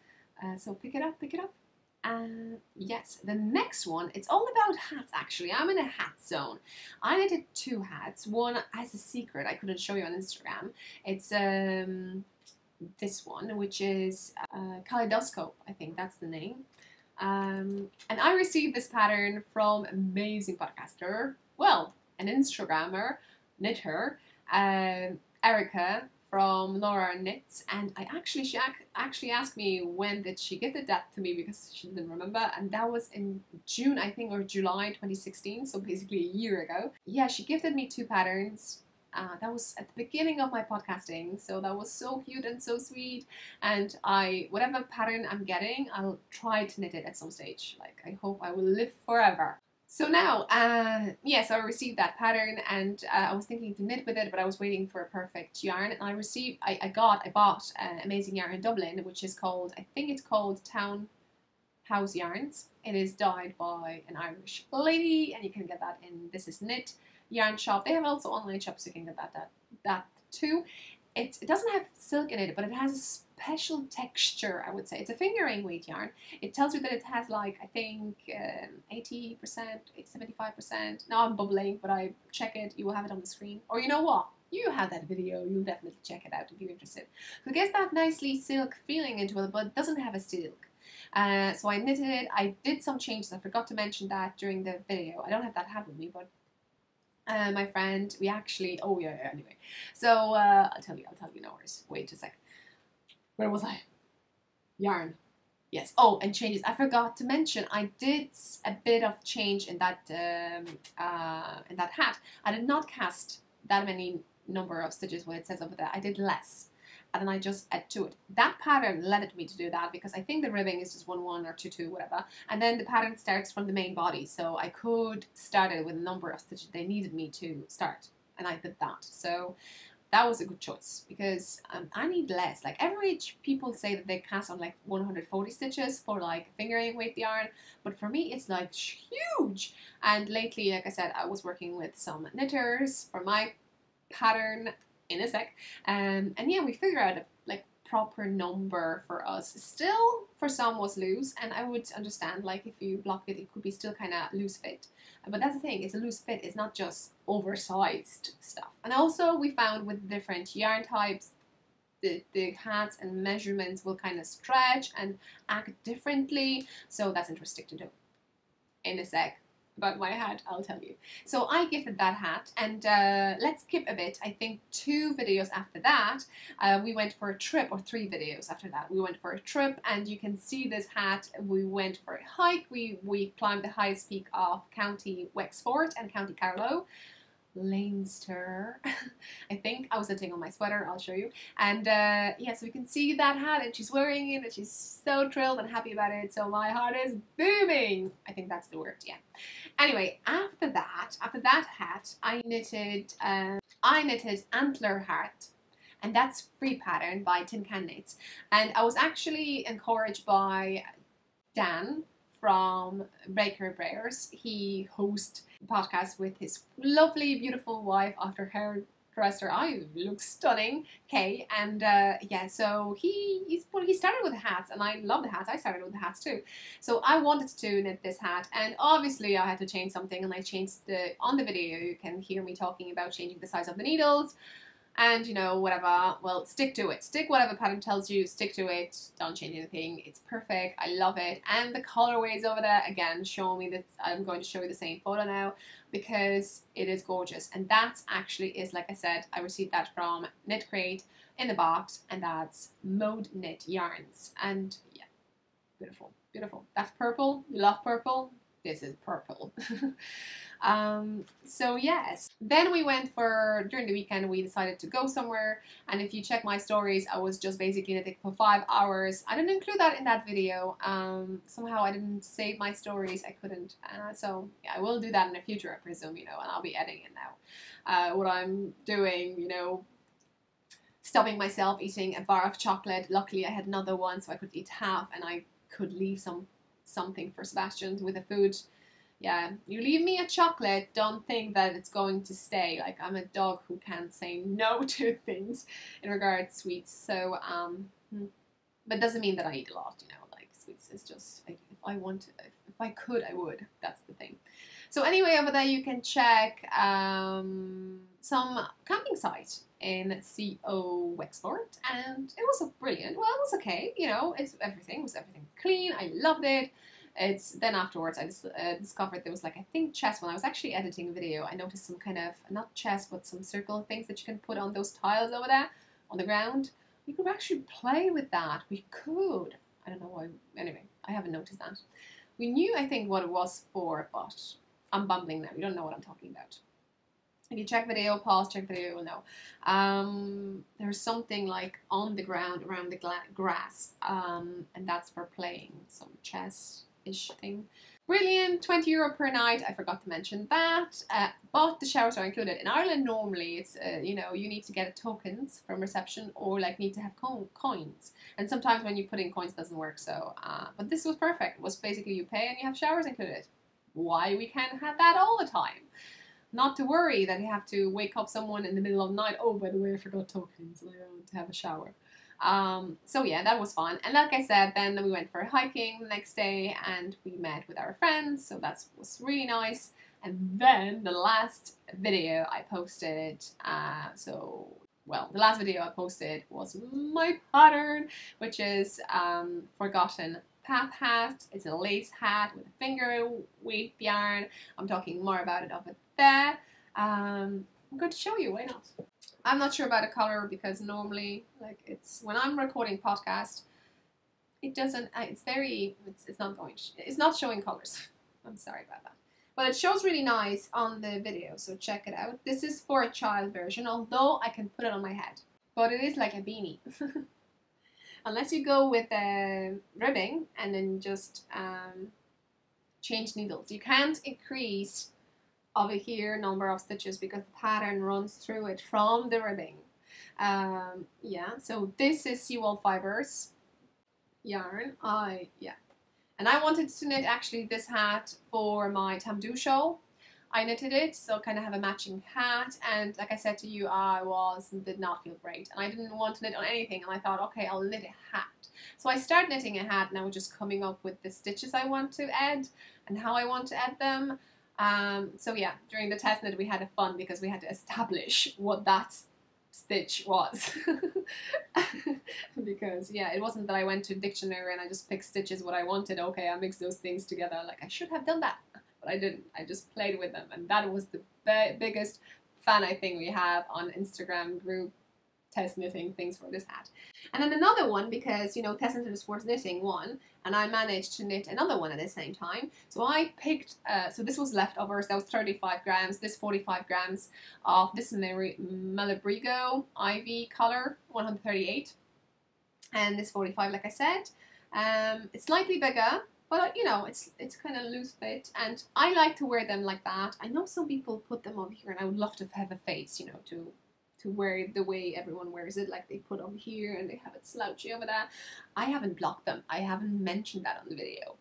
So pick it up. Yes, the next one, it's all about hats actually. I'm in a hat zone. I knitted 2 hats. One as a secret, I couldn't show you on Instagram. It's this one, which is Kaleidoscope, I think that's the name. And I received this pattern from amazing podcaster, well, an Instagrammer, knitter, Erica from Laura Knits, and she actually asked me when did she give that to me because she didn't remember, and that was in June, I think, or July 2016, so basically a year ago. Yeah, she gifted me 2 patterns. That was at the beginning of my podcasting, so that was so cute and so sweet. And whatever pattern I'm getting, I'll try to knit it at some stage. Like, I hope I will live forever. So now, yes, I received that pattern, and I was thinking to knit with it, but I was waiting for a perfect yarn. And I bought an amazing yarn in Dublin, which is called, I think it's called Townhouse Yarns. It is dyed by an Irish lady, and you can get that in This Is Knit yarn shop. They have also online shops, so you can get that too. It doesn't have silk in it, but it has a special texture, I would say. It's a fingering weight yarn. It tells you that it has, like, I think 80%, 75%. Now I'm bubbling, but I check it. You will have it on the screen. Or you know what? You have that video. You'll definitely check it out if you're interested. So it gets that nicely silk feeling into it, but it doesn't have a silk. So I knitted it. I did some changes. I forgot to mention that during the video. I don't have that hat with me, but my friend, we actually, oh yeah, anyway. So I'll tell you, no worries. Wait a sec. Where was I? Yarn. Yes. Oh, and changes. I forgot to mention, I did a bit of change in that hat. I did not cast that many number of stitches when it says over there. I did less. And then I just add to it. That pattern led me to do that because I think the ribbing is just 1-1 or 2-2, whatever. And then the pattern starts from the main body, so I could start it with a number of stitches they needed me to start, and I did that. So that was a good choice because I need less. Like, average people say that they cast on like 140 stitches for like fingering weight yarn, but for me it's like huge. And lately, like I said, I was working with some knitters for my pattern in a sec, and yeah, we figured out a like proper number for us. Still, for some was loose, and I would understand, like, if you block it, it could be still kind of loose fit. But that's the thing, it's a loose fit, it's not just oversized stuff. And also we found with different yarn types, the hats and measurements will kind of stretch and act differently, so that's interesting to do. In a sec, about my hat, I'll tell you. So I gifted that hat, and let's skip a bit. I think 2 videos after that, we went for a trip, or 3 videos after that. We went for a trip, and you can see this hat. We went for a hike. We climbed the highest peak of County Wexford and County Carlow. Leinster. I think I was sitting on my sweater, I'll show you. And yeah, so you can see that hat, and she's wearing it, and she's so thrilled and happy about it, so my heart is booming. I think that's the word, yeah. Anyway, after that hat, I knitted Antler Heart, and that's free pattern by Tin Can Knits. And I was actually encouraged by Dan from Breaker Brayers. He hosts podcast with his lovely, beautiful wife after hairdresser. I look stunning, Kay. And yeah, so he started with the hats, and I love the hats. I started with the hats too. So I wanted to knit this hat, and obviously I had to change something, and I changed on the video you can hear me talking about changing the size of the needles. And, you know, whatever, well, stick to it. Stick whatever pattern tells you, stick to it. Don't change anything. It's perfect. I love it. And the colorways over there, again, show me that I'm going to show you the same photo now because it is gorgeous. And that's actually is, like I said, I received that from Knit Crate in the box, and that's Mode Knit Yarns. And yeah, beautiful, beautiful. That's purple. You love purple. This is purple. So yes, then we went during the weekend, we decided to go somewhere, and if you check my stories, I was just basically knitting for 5 hours. I didn't include that in that video. Somehow I didn't save my stories. I couldn't. So yeah, I will do that in the future, I presume, you know, and I'll be editing it now. What I'm doing, you know, stopping myself eating a bar of chocolate. Luckily I had another one, so I could eat half, and I could leave something for Sebastian with the food. Yeah, you leave me a chocolate, don't think that it's going to stay. Like, I'm a dog who can't say no to things in regards to sweets. So, but doesn't mean that I eat a lot, you know, like, sweets is just, like, if I could, I would. That's the thing. So anyway, over there you can check some camping site in CO Wexford, and it was brilliant. Well, it was okay, you know, everything was clean. I loved it. Then afterwards I just discovered there was, like, I think chess. When I was actually editing a video, I noticed some kind of, not chess, but some circle things that you can put on those tiles over there on the ground. We could actually play with that. We could. I don't know why. Anyway, I haven't noticed that. We knew, I think, what it was for, but I'm bumbling now. You don't know what I'm talking about. If you check video, pause, check video, you will know. There's something like on the ground around the grass, and that's for playing some chess-ish thing. Brilliant, €20 per night. I forgot to mention that. But the showers are included. In Ireland, normally it's you know, you need to get tokens from reception or like need to have coins. And sometimes when you put in coins, it doesn't work. So, but this was perfect. It was basically you pay and you have showers included. Why we can't have that all the time? Not to worry that you have to wake up someone in the middle of the night. Oh, by the way, I forgot tokens and I want to have a shower. So yeah, that was fun. And like I said, then we went for hiking the next day and we met with our friends. So that was really nice. And then the last video I posted, the last video I posted was my pattern, which is Forgotten Path hat. It's a lace hat with a finger weight yarn. I'm talking more about it over there. I'm going to show you, why not? I'm not sure about the color because normally, like, it's when I'm recording podcast, it doesn't. It's not showing colors. I'm sorry about that. But it shows really nice on the video, so check it out. This is for a child version, although I can put it on my head. But it is like a beanie. Unless you go with ribbing and then just change needles. You can't increase over here number of stitches because the pattern runs through it from the ribbing. Yeah, so this is seawool fibers yarn. And I wanted to knit actually this hat for my Tamdoo show. I knitted it, so kind of have a matching hat, and like I said to you, did not feel great, and I didn't want to knit on anything, and I thought, okay, I'll knit a hat. So I started knitting a hat, and I was just coming up with the stitches I want to add, and how I want to add them. So yeah, during the test knit we had a fun because we had to establish what that stitch was. Because yeah, it wasn't that I went to a dictionary and I just picked stitches what I wanted. Okay, I mixed those things together. Like, I should have done that, but I didn't. I just played with them, and that was the biggest fan I think we have on Instagram group test knitting things for this hat. And then another one, because you know test knitting is worth knitting one, and I managed to knit another one at the same time. So I picked, so this was leftovers, that was 35 grams, this 45 grams of this Malabrigo Ivy color, 138, and this 45 like I said. It's slightly bigger, but you know, it's kind of loose fit, and I like to wear them like that. I know some people put them over here, and I would love to have a face, you know, to wear it the way everyone wears it, like they put over here and they have it slouchy over there. I haven't blocked them. I haven't mentioned that on the video.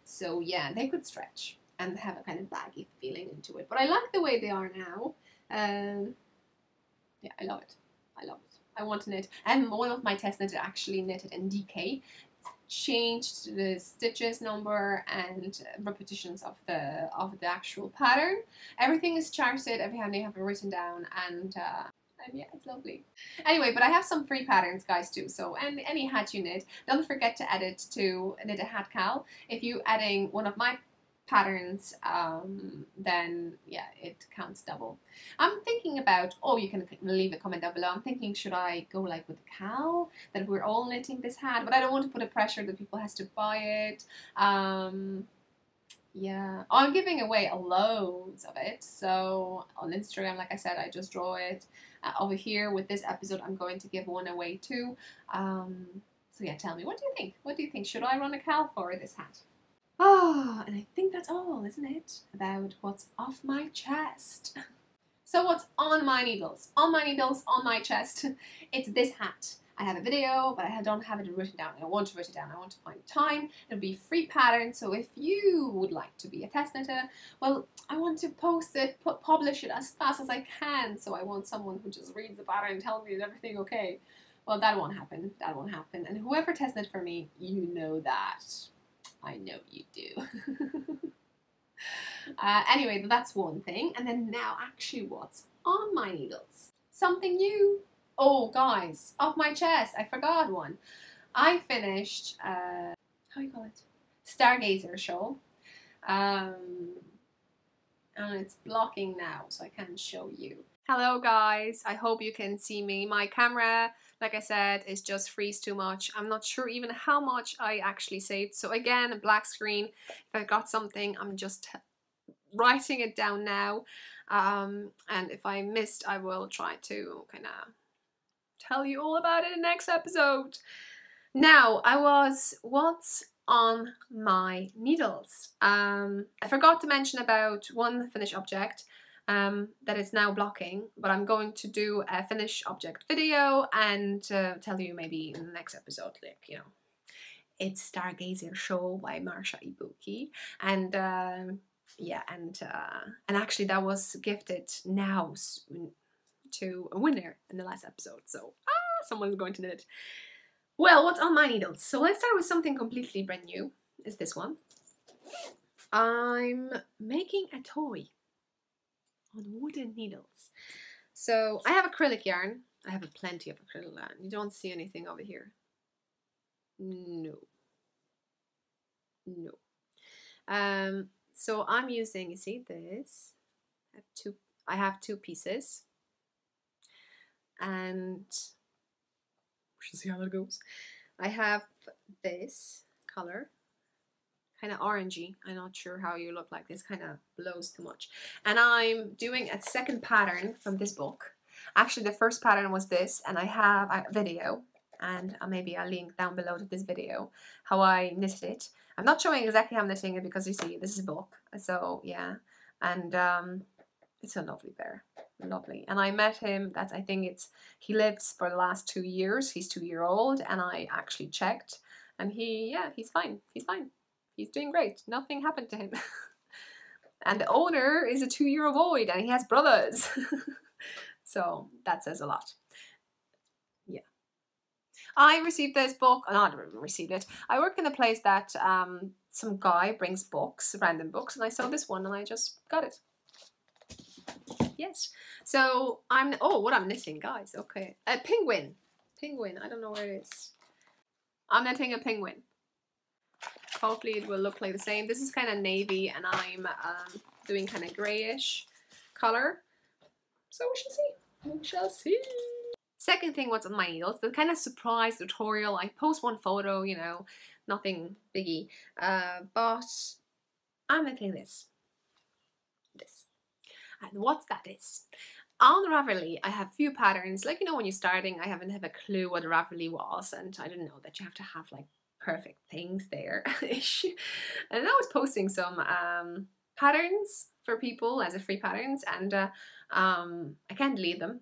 So yeah, they could stretch and have a kind of baggy feeling into it. But I like the way they are now. Yeah, I love it. I love it. I want to knit. And one of my test knits actually knitted in DK. Changed the stitches number and repetitions of the actual pattern. Everything is charted, everything they have written down, and yeah, it's lovely. Anyway, but I have some free patterns, guys, too. So, and any hat you knit, don't forget to add it to Knit a Hat Cal. If you adding one of my patterns, then yeah, it counts double. I'm thinking about, oh, you can leave a comment down below. I'm thinking, should I go like with a Cal, that we're all knitting this hat, but I don't want to put a pressure that people has to buy it. Yeah, I'm giving away loads of it. So on Instagram, like I said, I just draw it. Over here with this episode, I'm going to give one away too. So yeah, tell me, what do you think? What do you think? Should I run a Cal for this hat? Oh, and I think that's all, isn't it? About what's off my chest. So what's on my needles? On my needles, on my chest, it's this hat. I have a video, but I don't have it written down. I want to write it down. I want to find time. It'll be a free pattern. So if you would like to be a test knitter, well, I want to post it, publish it as fast as I can. So I want someone who just reads the pattern and tells me is everything okay. Well, that won't happen. That won't happen. And whoever test knit for me, you know that. I know you do. Anyway, that's one thing. And then now actually what's on my needles? Something new. Oh, guys, off my chest, I forgot one. I finished, how do you call it? Stargazer show. And it's blocking now, so I can't show you. Hello, guys. I hope you can see me. My camera, like I said, is just freeze too much. I'm not sure even how much I actually saved. So again, a black screen. If I got something, I'm just writing it down now. And if I missed, I will try to kind of tell you all about it in the next episode. Now, what's on my needles? I forgot to mention about one finished object that is now blocking, but I'm going to do a finished object video and tell you maybe in the next episode, like, you know, it's Stargazer Show by Marsha Ibuki, and yeah, and actually that was gifted now to a winner in the last episode, so someone's going to knit it. Well, what's on my needles? So let's start with something completely brand new. Is this one. I'm making a toy on wooden needles. So I have acrylic yarn. I have plenty of acrylic yarn. You don't see anything over here. No. No. So I'm using, you see this? I have two pieces. And we should see how that goes. I have this color, kind of orangey. I'm not sure how you look like this, kind of blows too much. And I'm doing a second pattern from this book. Actually, the first pattern was this, and I have a video, and maybe I'll link down below to this video how I knitted it. I'm not showing exactly how I'm knitting it because you see this is a book, so yeah. And it's a lovely pair, lovely. And I met him. I think he lives for the last 2 years. He's 2-year-old, and I actually checked, and he's fine. He's fine. He's doing great. Nothing happened to him. And the owner is a 2-year-old boy, and he has brothers. So that says a lot. Yeah. I received this book. Not received it. I work in a place that some guy brings books, random books, and I saw this one, and I just got it. Yes. So what I'm knitting, guys. Okay. A penguin. Penguin. I don't know where it is. I'm knitting a penguin. Hopefully it will look like the same. This is kind of navy, and I'm doing kind of grayish color. So we shall see. We shall see. Second thing, what's on my needles? The kind of surprise tutorial. I post one photo, you know, nothing biggie. But I'm knitting this. And what's that is? On Ravelry, I have few patterns. Like, you know, when you're starting, I haven't have a clue what Ravelry was, and I didn't know that you have to have like perfect things there. And I was posting some patterns for people as a free patterns, and I can't delete them,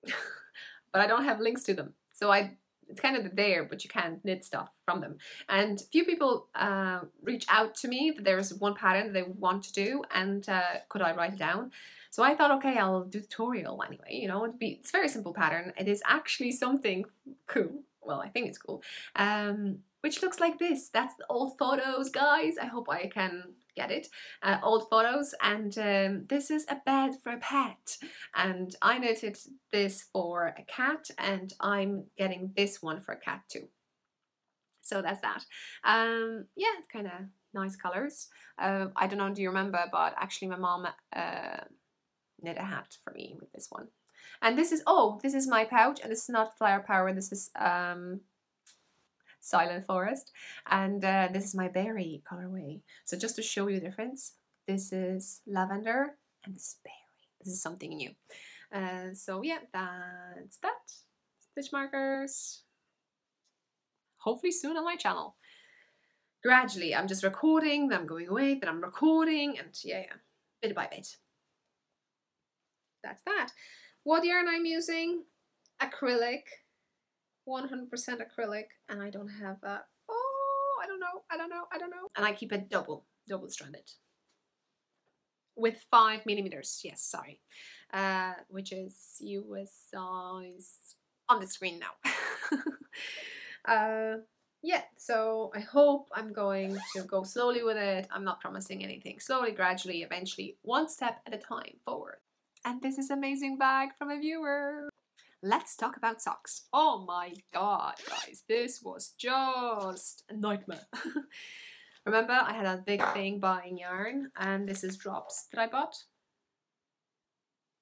but I don't have links to them. So it's kind of there, but you can't knit stuff from them. And few people reach out to me that there is one pattern they want to do, and could I write it down? So I thought, okay, I'll do tutorial anyway. You know, it's a very simple pattern. It is actually something cool. Well, I think it's cool. Which looks like this. That's the old photos, guys. I hope I can get it. Old photos, and this is a bed for a pet. And I knitted this for a cat, and I'm getting this one for a cat too. So that's that. Yeah, it's kind of nice colors. I don't know, do you remember, but actually my mom knit a hat for me with this one. And this is my pouch, and this is not Flower Power, this is Silent Forest, and this is my berry colorway. So just to show you the difference, this is lavender and this is berry. This is something new. So yeah, that's that. Stitch markers. Hopefully soon on my channel. Gradually, I'm just recording, then I'm going away, then I'm recording, and yeah, bit by bit. That's that. What yarn I'm using? Acrylic. 100% acrylic, and I don't have a, I don't know. And I keep it double stranded. With 5 millimeters, yes, sorry. Which is US size on the screen now. Yeah, so I hope I'm going to go slowly with it. I'm not promising anything. Slowly, gradually, eventually, one step at a time forward. And this is amazing bag from a viewer. Let's talk about socks. Oh my god, guys, this was just a nightmare. Remember, I had a big thing buying yarn, and this is drops that I bought.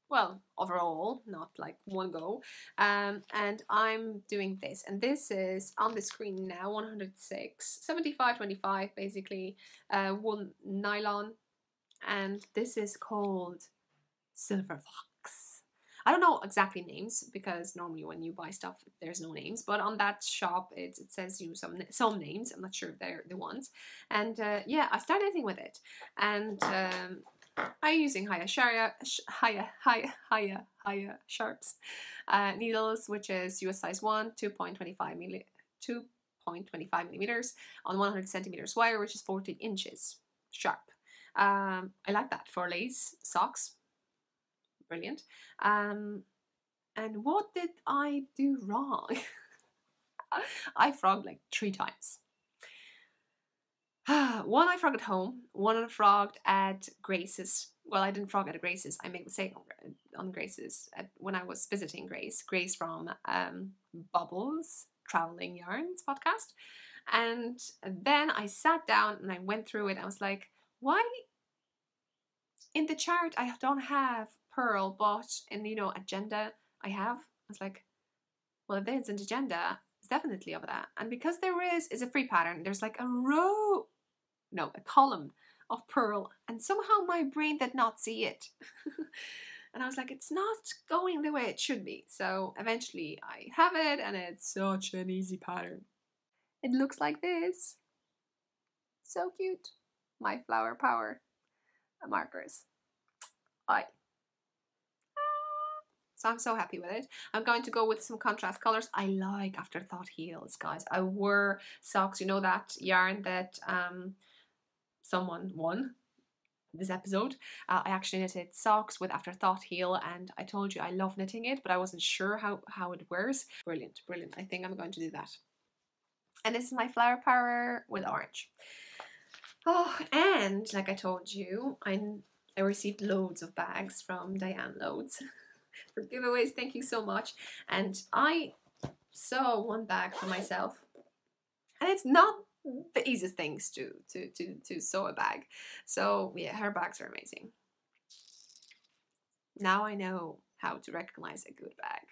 Well, overall, not like one go. And I'm doing this, and this is on the screen now, 106, 75, 25, basically, one nylon, and this is called Silver Fox. I don't know exactly names because normally when you buy stuff there's no names, but on that shop it says you some names. I'm not sure if they're the ones. And yeah, I started knitting with it, and I'm using Haya Sharps needles, which is US size 1, 2.25 millimeters on 100 centimeters wire, which is 14 inches sharp. I like that for lace socks. Brilliant. And what did I do wrong? I frogged like 3 times. One I frogged at home, one I frogged at Grace's. Well, I didn't frog at Grace's. I made a mistake on Grace's when I was visiting Grace. Grace from Bubbles Traveling Yarns podcast. And then I sat down and I went through it. I was like, why in the chart I don't have pearl, but in, you know, agenda I have? I was like, well, if there's an agenda, it's definitely of that. And because there is a free pattern, there's like a column of pearl, and somehow my brain did not see it. And I was like, it's not going the way it should be. So eventually I have it, and it's such an easy pattern. It looks like this. So cute. My flower power markers. So I'm so happy with it. I'm going to go with some contrast colors. I like Afterthought heels, guys. I wore socks, you know, that yarn that someone won this episode. I actually knitted socks with Afterthought heel, and I told you I love knitting it, but I wasn't sure how it wears. Brilliant, brilliant. I think I'm going to do that. And this is my flower power with orange. Oh, and like I told you, I received loads of bags from Diane Loads for giveaways. Thank you so much. And I sew one bag for myself, and it's not the easiest things to sew a bag. So yeah, her bags are amazing. Now I know how to recognize a good bag.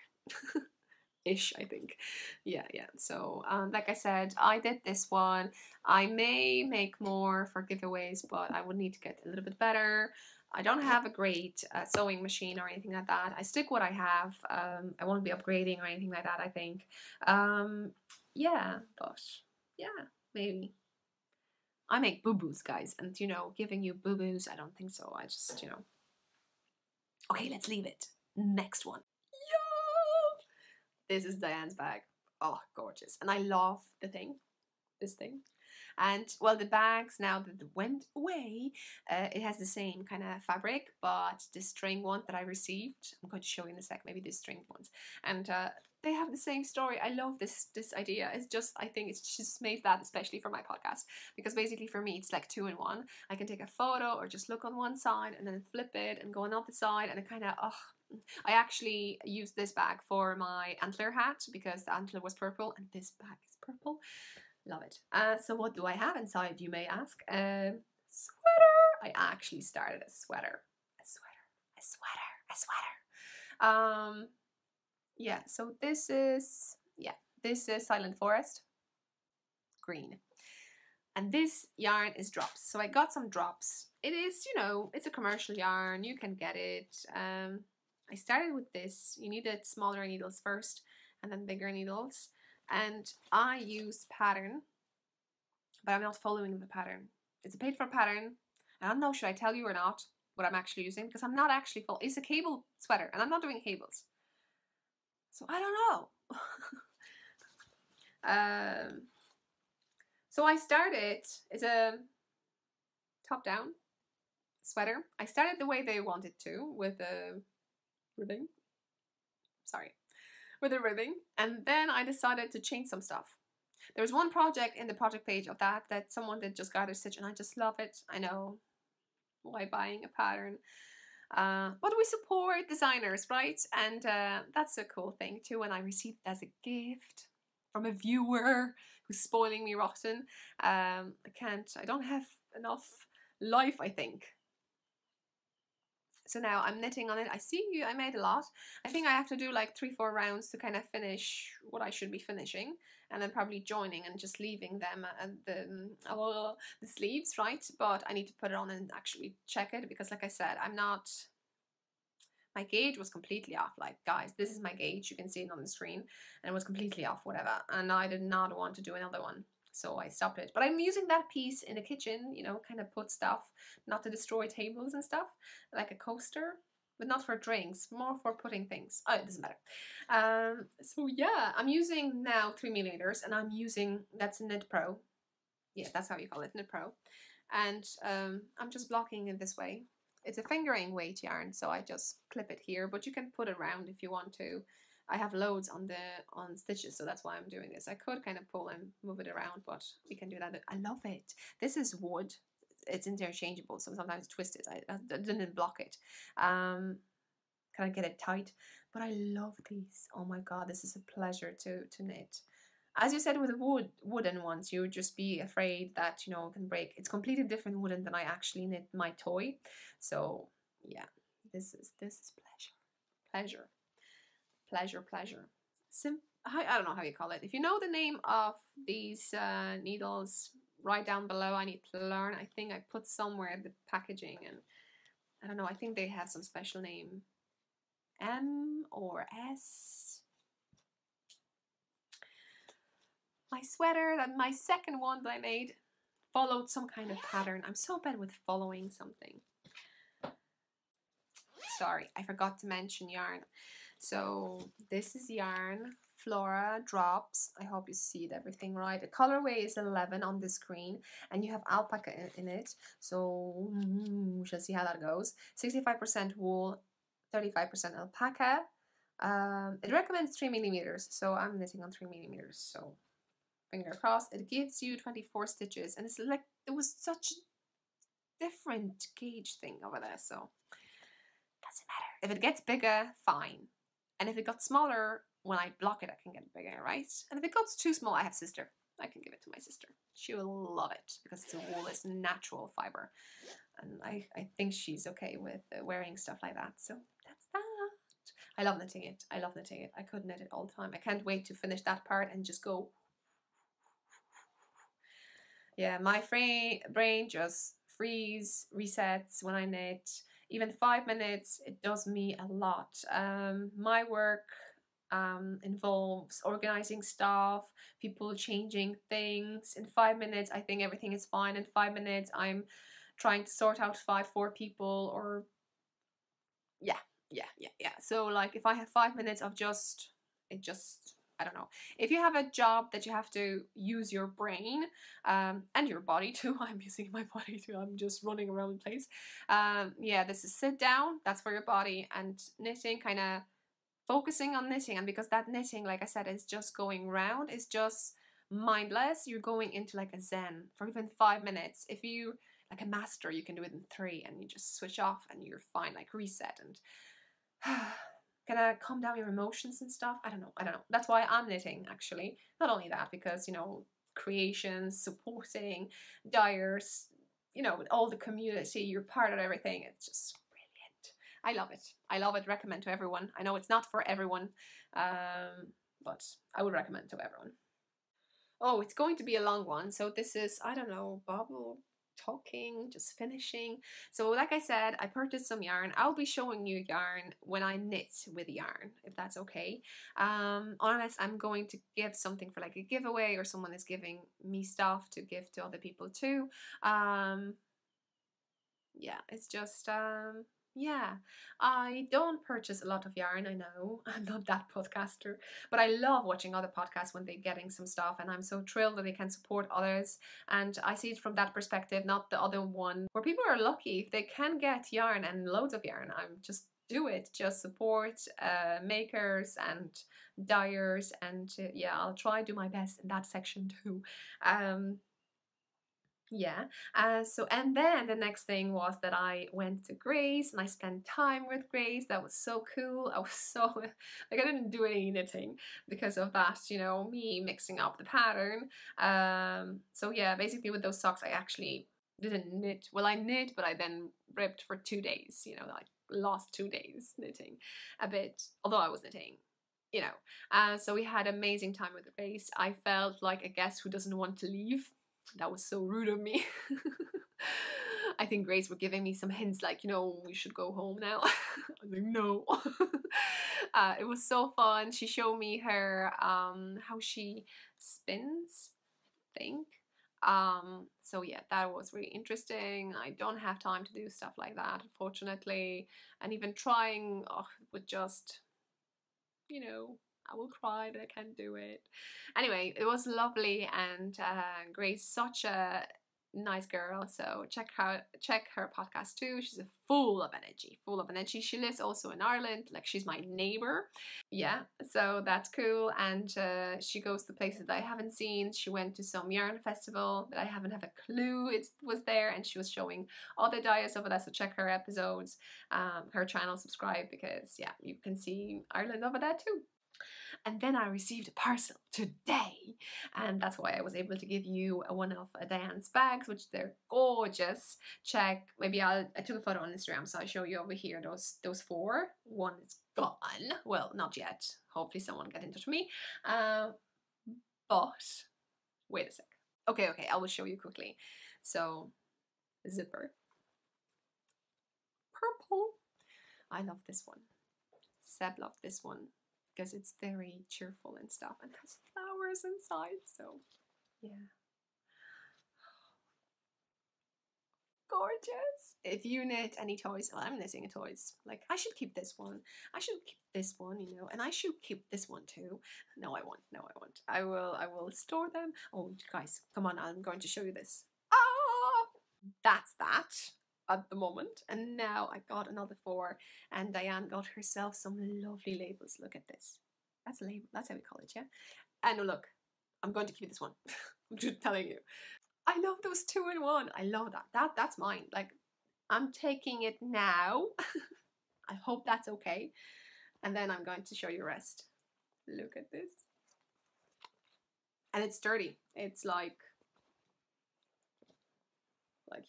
Ish, I think. Yeah. So like I said, I did this one. I may make more for giveaways, but I would need to get a little bit better. I don't have a great sewing machine or anything like that. I stick what I have. I won't be upgrading or anything like that, I think. Yeah, but yeah, maybe. I make boo-boos, guys, and you know, giving you boo-boos, I don't think so. I just, you know. Okay, let's leave it. Next one. Yo! This is Diane's bag. Oh, gorgeous. And I love this thing. And well, the bags now that went away, it has the same kind of fabric, but the string one that I received, I'm going to show you in a sec, maybe the string ones, and they have the same story. I love this idea. It's just, I think it's just made that especially for my podcast, because basically for me it's like 2 in 1. I can take a photo or just look on one side and then flip it and go on the other side, and it kind of, I actually used this bag for my antler hat because the antler was purple and this bag is purple. Love it. So what do I have inside, you may ask? Sweater. I actually started a sweater. Yeah, so this is Silent Forest green. And this yarn is drops. So I got some drops. It is, you know, it's a commercial yarn. You can get it. I started with this. You needed smaller needles first and then bigger needles. And I used pattern, but I'm not following the pattern. It's a paid for pattern. I don't know, should I tell you or not what I'm actually using? Because I'm not actually it's a cable sweater and I'm not doing cables. So I don't know. So I started, it's a top down sweater. I started the way they wanted to, with a ribbing. With a ribbing, and then I decided to change some stuff. There was one project in the project page of that someone did just garter stitch, and I just love it. I know, why buying a pattern? But we support designers, right? And that's a cool thing too. And I received it as a gift from a viewer who's spoiling me rotten. I don't have enough life, I think. So now I'm knitting on it. I see you, I made a lot. I think I have to do like 3-4 rounds to kind of finish what I should be finishing, and then probably joining and just leaving them at the sleeves, right? But I need to put it on and actually check it, because like I said, my gauge was completely off. Like, guys, this is my gauge. You can see it on the screen. And it was completely off, whatever. And I did not want to do another one. So I stopped it. But I'm using that piece in the kitchen, you know, kind of put stuff, not to destroy tables and stuff, like a coaster. But not for drinks, more for putting things. Oh, it doesn't matter. So yeah, I'm using now 3mm, and I'm using, that's Knit Pro. Yeah, that's how you call it, Knit Pro. And I'm just blocking it this way. It's a fingering weight yarn, so I just clip it here, but you can put it around if you want to. I have loads on stitches, so that's why I'm doing this. I could kind of pull and move it around, but we can do that. I love it. This is wood. It's interchangeable, so sometimes twist it. I didn't block it. Can I get it tight? But I love these. Oh my god, this is a pleasure to knit. As you said with the wooden ones, you would just be afraid that, you know, it can break. It's completely different wooden than I actually knit my toy. So yeah, this is pleasure. I don't know how you call it. If you know the name of these needles, write down below. I need to learn. I think I put somewhere the packaging, and I don't know. I think they have some special name, M or S. My sweater, my second one that I made, followed some kind of pattern. I'm so bad with following something. Sorry, I forgot to mention yarn. So this is yarn, Flora Drops. I hope you see everything right. The colorway is 11 on the screen, and you have alpaca in it. So we shall see how that goes. 65% wool, 35% alpaca. It recommends 3mm, so I'm knitting on 3mm. So finger crossed. It gives you 24 stitches, and it's like, it was such a different gauge thing over there, so doesn't matter. If it gets bigger, fine. And if it got smaller, when I block it, I can get it bigger, right? And if it got too small, I have sister. I can give it to my sister. She will love it, because it's a wool, it's natural fiber. And I think she's okay with wearing stuff like that, so that's that. I love knitting it. I love knitting it. I could knit it all the time. I can't wait to finish that part and just go. Yeah, my brain just resets when I knit. Even 5 minutes, it does me a lot. My work involves organizing stuff, people changing things. In 5 minutes, I think everything is fine. In 5 minutes, I'm trying to sort out 4 people, or yeah. So like, if I have 5 minutes of I don't know. If you have a job that you have to use your brain and your body too, I'm using my body too, I'm just running around the place. Yeah, this is sit down, that's for your body, and knitting, kind of focusing on knitting. And because that knitting, like I said, is just going round, it's just mindless. You're going into like a zen for even 5 minutes. If you, like a master, you can do it in 3, and you just switch off and you're fine, like reset and gonna calm down your emotions and stuff. I don't know. That's why I'm knitting, actually. Not only that, because, you know, creations, supporting dyers, you know, with all the community, you're part of everything. It's just brilliant. I love it. I love it. Recommend to everyone. I know it's not for everyone, but I would recommend to everyone. Oh, it's going to be a long one. So this is, I don't know, bubble talking, just finishing. So like I said, I purchased some yarn. I'll be showing you yarn when I knit with yarn, if that's okay. Unless I'm going to give something for like a giveaway, or someone is giving me stuff to give to other people too. Yeah, it's just yeah, I don't purchase a lot of yarn, I know. I'm not that podcaster, but I love watching other podcasts when they're getting some stuff, and I'm so thrilled that they can support others. And I see it from that perspective, not the other one, where people are lucky if they can get yarn and loads of yarn. I'm just do it, just support makers and dyers, and yeah, I'll try to do my best in that section too. Yeah, so, and then the next thing was that I went to Grace and I spent time with Grace. That was so cool. I was so, like, I didn't do any knitting because of that, you know, me mixing up the pattern. So yeah, basically with those socks, I actually didn't knit. Well, I knit, but I then ripped for 2 days, you know, like lost 2 days knitting a bit, although I was knitting, you know. So we had amazing time with Grace. I felt like a guest who doesn't want to leave. That was so rude of me. I think Grace were giving me some hints like, you know, we should go home now. I was like, no. It was so fun. She showed me her, how she spins, I think. So yeah, that was really interesting. I don't have time to do stuff like that, unfortunately. And even trying would just, you know, I will cry that I can't do it. Anyway, it was lovely, and Grace, such a nice girl. So check her podcast too. She's full of energy, full of energy. She lives also in Ireland. Like, she's my neighbor. Yeah, so that's cool. And she goes to places that I haven't seen. She went to some yarn festival that I haven't have a clue it was there, and she was showing other dyeers over there. So check her episodes, her channel, subscribe, because yeah, you can see Ireland over there too. And then I received a parcel today, and that's why I was able to give you one of Diane's bags, which they're gorgeous. Check, maybe I took a photo on Instagram, so I'll show you over here those four. One is gone. Well, not yet. Hopefully someone get in touch with me. But wait a sec. Okay, I will show you quickly. So, zipper. Purple. I love this one. Seb loved this one, because it's very cheerful and stuff and has flowers inside, so yeah. Gorgeous. If you knit any toys, well, I'm knitting a toys. Like, I should keep this one. I should keep this one, you know, and I should keep this one too. No, I won't. No, I won't. I will store them. Oh, guys, come on, I'm going to show you this. Ah! That's that at the moment. And now I got another 4, and Diane got herself some lovely labels. Look at this. That's a label. That's how we call it, yeah? And look, I'm going to keep this one. I'm just telling you. I love those 2-in-1. I love that. That's mine. Like, I'm taking it now. I hope that's okay. And then I'm going to show you the rest. Look at this. And it's sturdy. It's like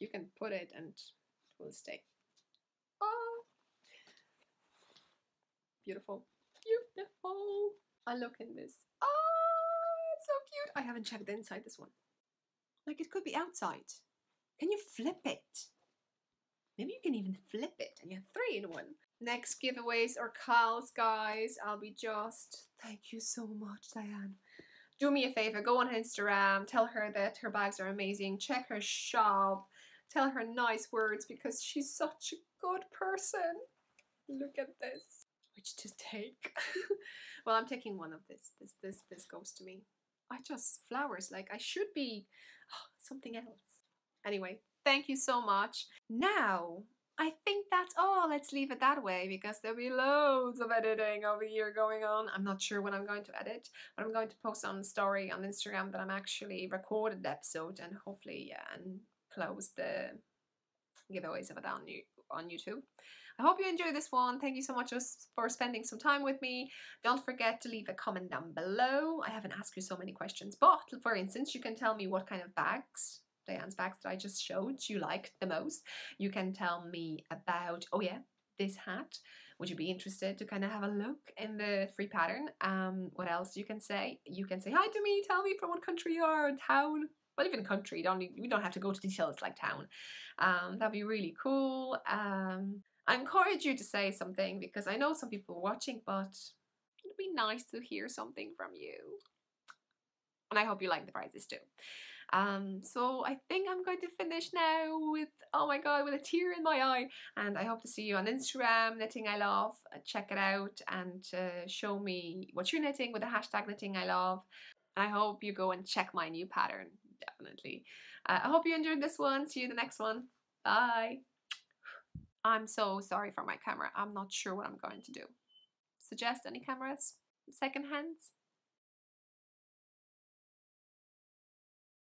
you can put it and it will stay. Oh, beautiful. Beautiful. I look in this. Oh, it's so cute. I haven't checked inside this one. Like, it could be outside. Can you flip it? Maybe you can even flip it and you have 3-in-1. Next giveaways or KALS, guys. Thank you so much, Diane. Do me a favor, go on Instagram, tell her that her bags are amazing, check her shop, tell her nice words, because she's such a good person. Look at this. Which to take? Well, I'm taking one of this. This goes to me. Flowers, like, I should be something else. Anyway, thank you so much. Now, I think that's all. Let's leave it that way, because there'll be loads of editing over here going on. I'm not sure when I'm going to edit, but I'm going to post on the story on Instagram that I'm actually recorded the episode, and hopefully, yeah, and close the giveaways of it on YouTube. I hope you enjoyed this one. Thank you so much for spending some time with me. Don't forget to leave a comment down below. I haven't asked you so many questions, but for instance, you can tell me what kind of bags, Diane's bags that I just showed, you liked the most. You can tell me about, oh yeah, this hat. Would you be interested to kind of have a look in the free pattern? What else you can say? You can say hi to me, tell me from what country you are, town. Well, even country, we don't have to go to details like town. That'd be really cool. I encourage you to say something, because I know some people are watching, but it'd be nice to hear something from you. And I hope you like the prizes too. So I think I'm going to finish now with, oh my god, with a tear in my eye. And I hope to see you on Instagram, knittingILove. Check it out and show me what you're knitting with the hashtag knittingILove. I hope you go and check my new pattern, definitely. I hope you enjoyed this one. See you in the next one. Bye. I'm so sorry for my camera. I'm not sure what I'm going to do. Suggest any cameras? Second hands?